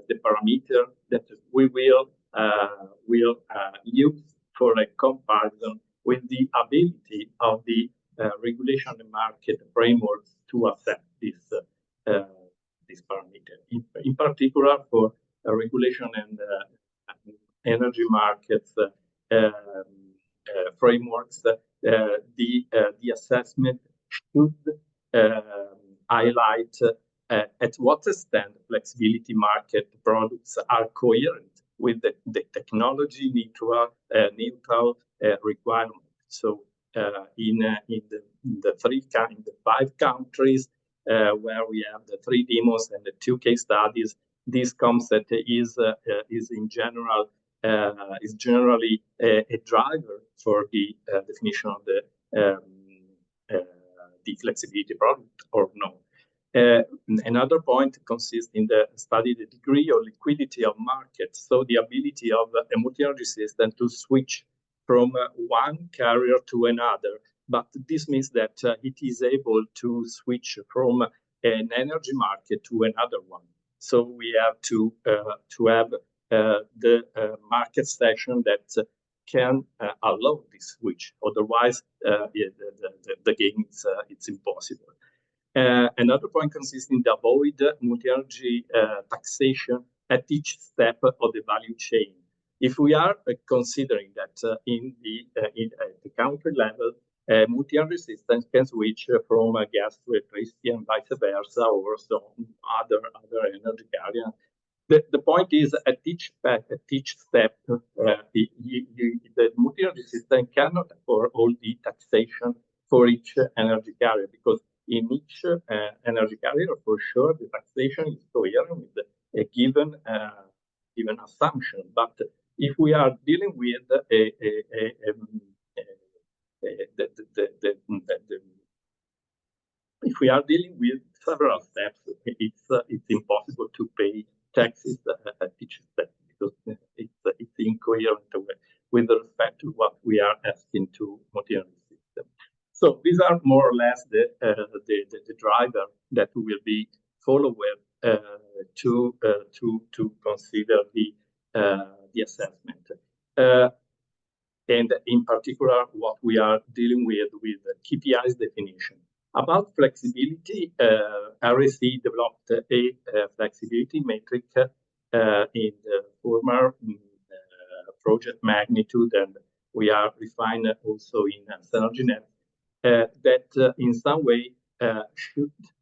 the parameter that we will use for a comparison with the ability of the regulation and market frameworks to accept this parameter. In particular, for regulation and energy markets frameworks, the assessment should highlight at what extent flexibility market products are coherent with the technology neutral requirement. So in the 5 countries where we have the 3 demos and the 2 case studies, this concept is generally a driver for the definition of the flexibility product or no. Another point consists in the study the degree of liquidity of markets, so the ability of a multi-energy system to switch from one carrier to another. But this means that it is able to switch from an energy market to another one. So we have to have the market session that can allow this switch. Otherwise, the game it's impossible. Another point consists in the avoid multi-energy taxation at each step of the value chain. If we are considering that at the country level, multi-energy systems can switch from gas to electricity and vice versa, or some other energy carrier. The point is, at each step, the multi-energy system cannot afford all the taxation for each energy carrier, because in each energy carrier, for sure, the taxation is coherent with a given assumption. But if we are dealing with if we are dealing with several steps, it's impossible to pay taxes at each step, because it's incoherent with respect to what we are asking to multi-energy system. So these are more or less the driver that we will be followed to consider the assessment. And in particular, what we are dealing with KPIs definition. About flexibility, RSE developed a flexibility metric in the former project magnitude, and we are refined also in SENERGY NETS, that in some way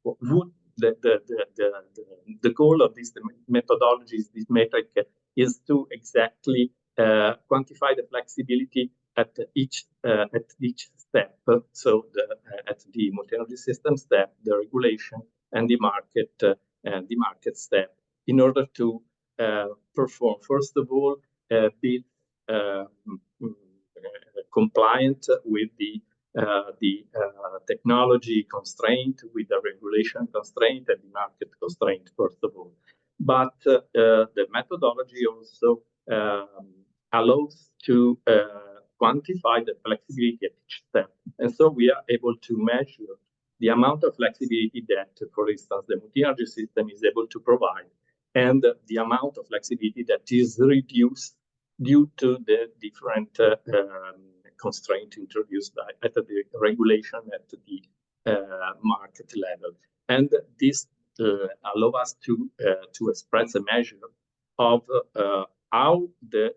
would the goal of this methodology, this metric, is to exactly quantify the flexibility at each step. So at the multi-energy system step, the regulation, and the market step, in order to perform, first of all, be compliant with the technology constraint, with the regulation constraint, and the market constraint, first of all. But the methodology also allows to quantify the flexibility at each step. And so we are able to measure the amount of flexibility that, for instance, the multi-energy system is able to provide, and the amount of flexibility that is reduced due to the different constraint introduced at the regulation at the market level. And this allows us to express a measure of how the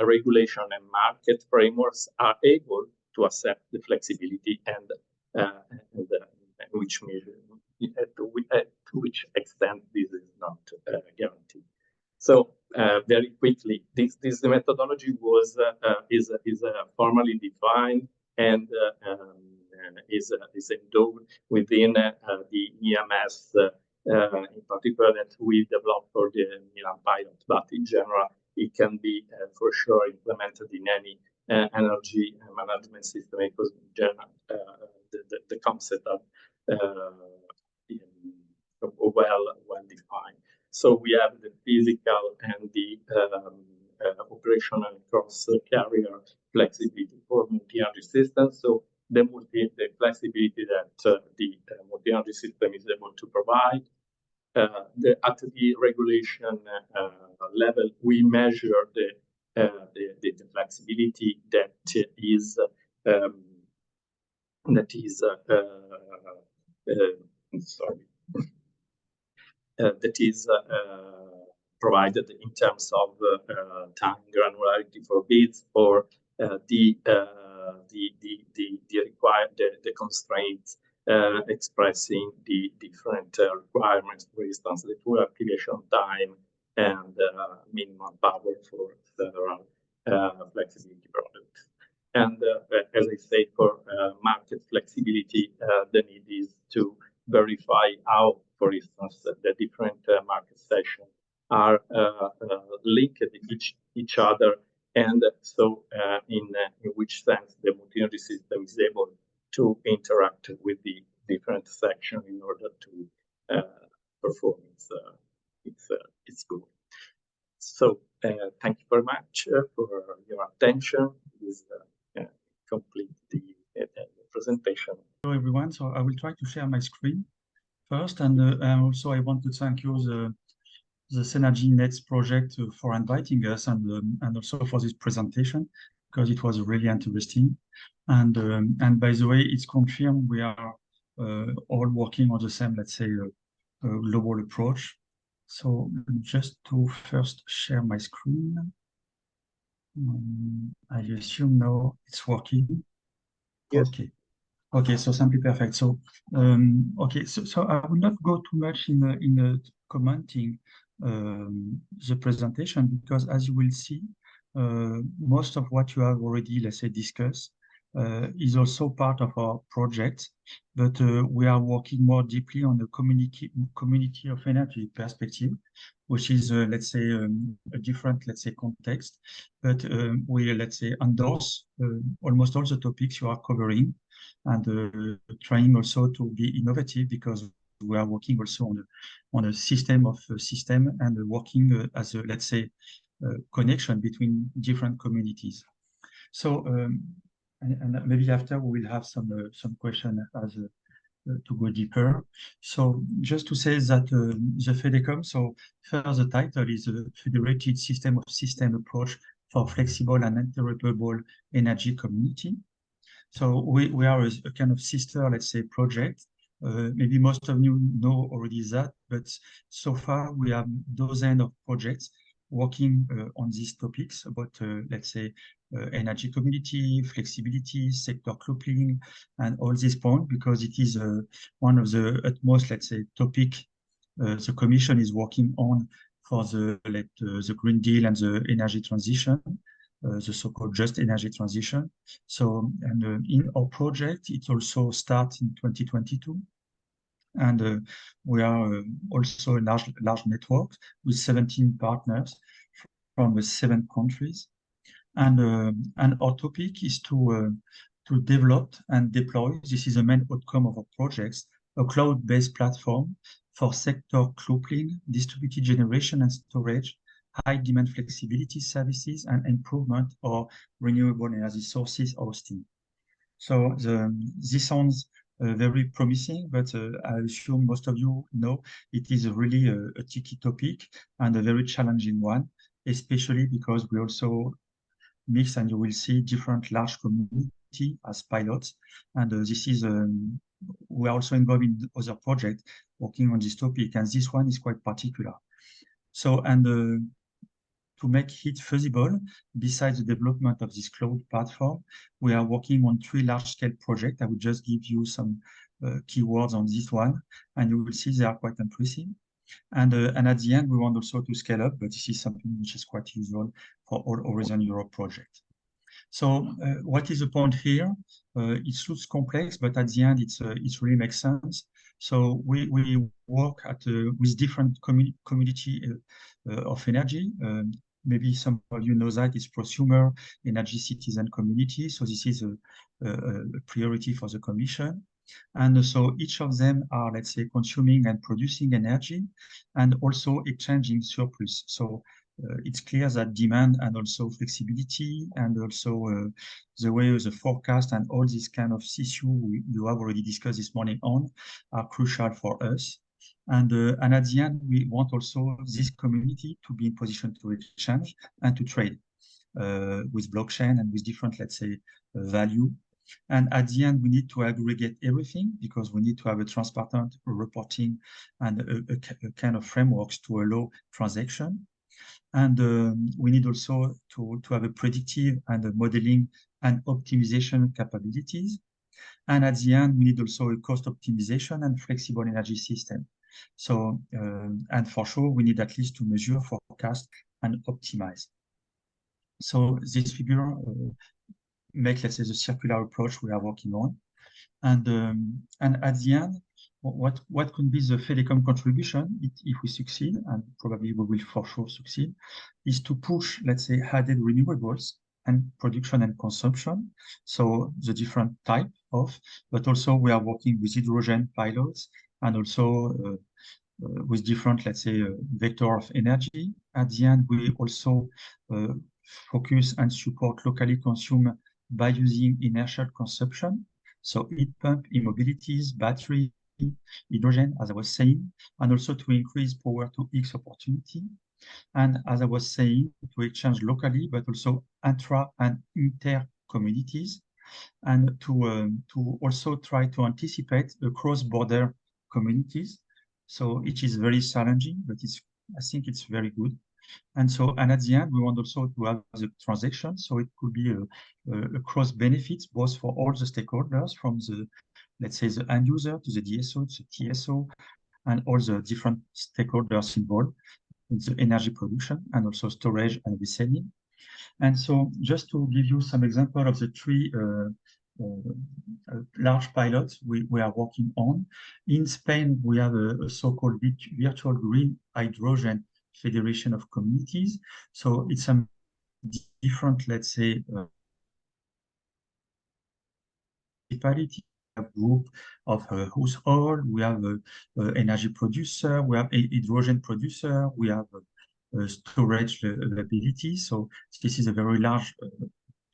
regulation and market frameworks are able to accept the flexibility, and which measure, to which extent this is not guaranteed. So very quickly, this methodology is formally defined and is endowed within the EMS, in particular, that we developed for the Milan pilot. But in general, it can be for sure implemented in any energy management system, because in general the concept are well defined. So we have the physical and the operational cross-carrier flexibility for multi-energy systems. So the flexibility that the multi-energy system is able to provide. At the regulation level, we measure the flexibility that is provided in terms of time granularity for bits, or the constraints expressing the different requirements, for instance, the full activation time and minimum power for several flexibility products. And as I said, for market flexibility, the need is to verify how, for instance, the different market sessions are linked each other, and so in which sense the multi-energy system is able to interact with the different sections in order to perform its goal. So thank you very much for your attention. This complete the presentation. Hello everyone. So I will try to share my screen first, and also I want to thank you, the SENERGY NETS project, for inviting us, and also for this presentation, because it was really interesting. And by the way, it's confirmed we are all working on the same, let's say, global approach. So just to first share my screen. I assume now it's working. Yes. Okay, so simply perfect. So okay, so I will not go too much in commenting the presentation, because as you will see, most of what you have already, let's say, discussed is also part of our project, but we are working more deeply on the community of energy perspective, which is, let's say, a different, let's say, context. But we, let's say, endorse almost all the topics you are covering, and trying also to be innovative, because we are working also on a system of system, and working as a, let's say, connection between different communities. So and maybe after we will have some question as to go deeper. So just to say that the FEDECOM, so first the title is a Federated System of System Approach for Flexible and Interoperable Energy Community. So we are a kind of sister, let's say, project. Maybe most of you know already that, but so far we have dozens of projects working on these topics about, let's say, energy community, flexibility, sector coupling, and all these points, because it is one of the utmost, let's say, topic the Commission is working on for the Green Deal and the energy transition, the so-called just energy transition. So, and in our project, it also starts in 2022. And we are also a large network with 17 partners from 7 countries. And our topic is to develop and deploy, this is the main outcome of our projects, a cloud-based platform for sector coupling, distributed generation and storage, high demand flexibility services, and improvement of renewable energy sources hosting. So this sounds very promising, but I assume most of you know it is really a tricky topic and a very challenging one, especially because we also mix, and you will see different large community as pilots. And this is, we are also involved in other projects working on this topic, and this one is quite particular. So, and to make it feasible, besides the development of this cloud platform, we are working on 3 large-scale projects. I will just give you some keywords on this one, and you will see they are quite impressive. And at the end, we want also to scale up, but this is something which is quite usual for all Horizon Europe projects. So what is the point here? It looks complex, but at the end, it really makes sense. So we work with different community of energy. Maybe some of you know that it's prosumer, energy citizen community. So this is a priority for the Commission. And so each of them are, let's say, consuming and producing energy and also exchanging surplus. So it's clear that demand and also flexibility and also the way the forecast and all these kind of issues you have already discussed this morning on are crucial for us. And at the end, we want also this community to be in position to exchange and to trade with blockchain and with different, let's say, value. And at the end, we need to aggregate everything because we need to have a transparent reporting and a kind of frameworks to allow transaction. And we need also to have a predictive and a modeling and optimization capabilities. And at the end, we need also a cost optimization and flexible energy system. So, and for sure, we need at least to measure, forecast, and optimize. So this figure make, let's say, the circular approach we are working on. And at the end, what could be the FEDECOM contribution if we succeed, and probably we will for sure succeed, is to push, let's say, added renewables and production and consumption. So the different type of, but also we are working with hydrogen pilots and also with different, let's say, vector of energy. At the end, we also focus and support locally consumed by using inertial consumption. So heat pump, e-mobilities, battery, hydrogen, as I was saying, and also to increase power to X opportunity. And as I was saying, to exchange locally, but also intra and inter communities, and to also try to anticipate the cross-border communities. So it is very challenging, but I think it's very good. And so, and at the end, we want also to have the transaction. So it could be a cross benefits, both for all the stakeholders, from the, let's say, the end user to the DSO, to the TSO, and all the different stakeholders involved in the energy production and also storage and reselling. And so just to give you some example of the 3 large pilots we are working on. In Spain, we have a so-called virtual green hydrogen federation of communities. So it's a different, let's say, municipality, a group of household, we have energy producer, we have a hydrogen producer, we have storage availability. So this is a very large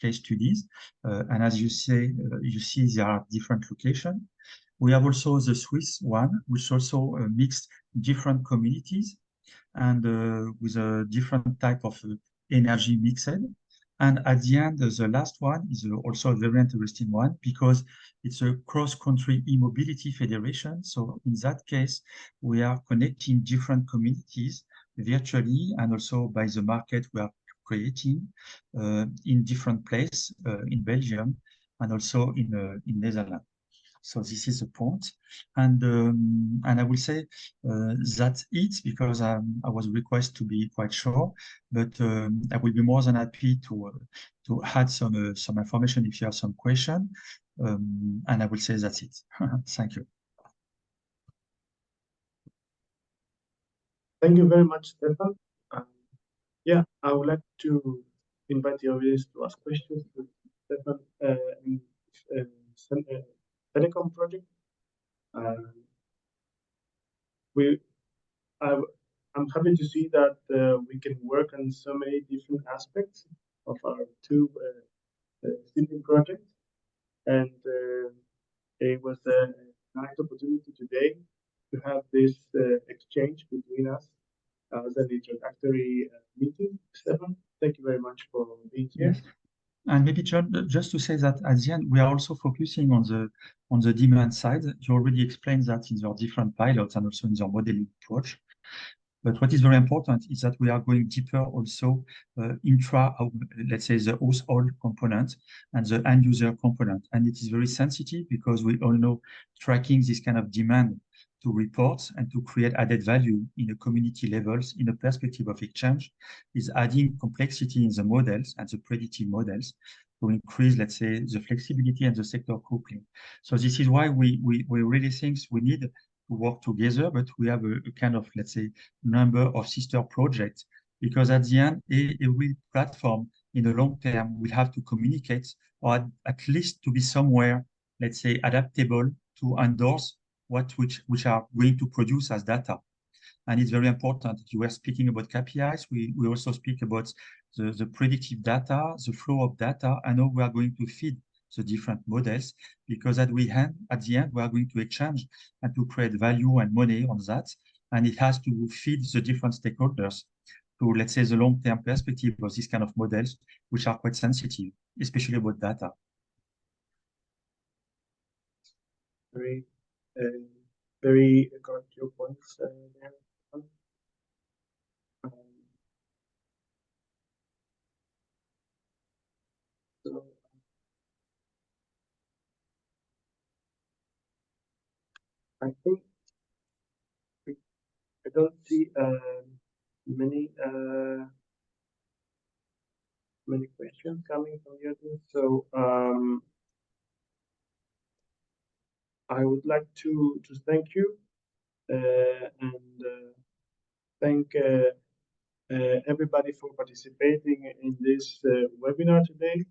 case studies. And as you say, you see there are different locations. We have also the Swiss one, which also mixed different communities and with a different type of energy mixed. And at the end, the last one is also a very interesting one because it's a cross-country e-mobility federation. So in that case, we are connecting different communities virtually and also by the market we are creating in different places in Belgium and also in Netherlands. So this is the point, and I will say that's it because I was requested to be quite short, but I will be more than happy to add some information if you have some question, and I will say that's it. Thank you. Thank you very much, Stephane. Yeah, I would like to invite the audience to ask questions to Stephane in FEDECOM project. I'm happy to see that we can work on so many different aspects of our two thinking projects, and it was a nice opportunity today to have this exchange between us as an introductory meeting. Stephane, thank you very much for being here. Yes. And maybe just to say that at the end, we are also focusing on the demand side. You already explained that in your different pilots and also in your modeling approach. But what is very important is that we are going deeper also let's say the household component and the end user component. And it is very sensitive because we all know tracking this kind of demand to reports and to create added value in the community levels in a perspective of exchange is adding complexity in the models and the predictive models to increase, let's say, the flexibility and the sector coupling. So this is why we really think we need to work together, but we have a kind of, let's say, number of sister projects, because at the end, a real platform in the long term will have to communicate, or at least to be somewhere, let's say, adaptable to endorse which are going to produce as data. And it's very important. You were speaking about KPIs. We also speak about the predictive data, the flow of data, and how we are going to feed the different models, because at the end, we are going to exchange and to create value and money on that. And it has to feed the different stakeholders to, let's say, the long-term perspective of these kind of models, which are quite sensitive, especially about data. Very got your points there. So I think I don't see many questions coming from the audience. So I would like to thank you and thank everybody for participating in this webinar today.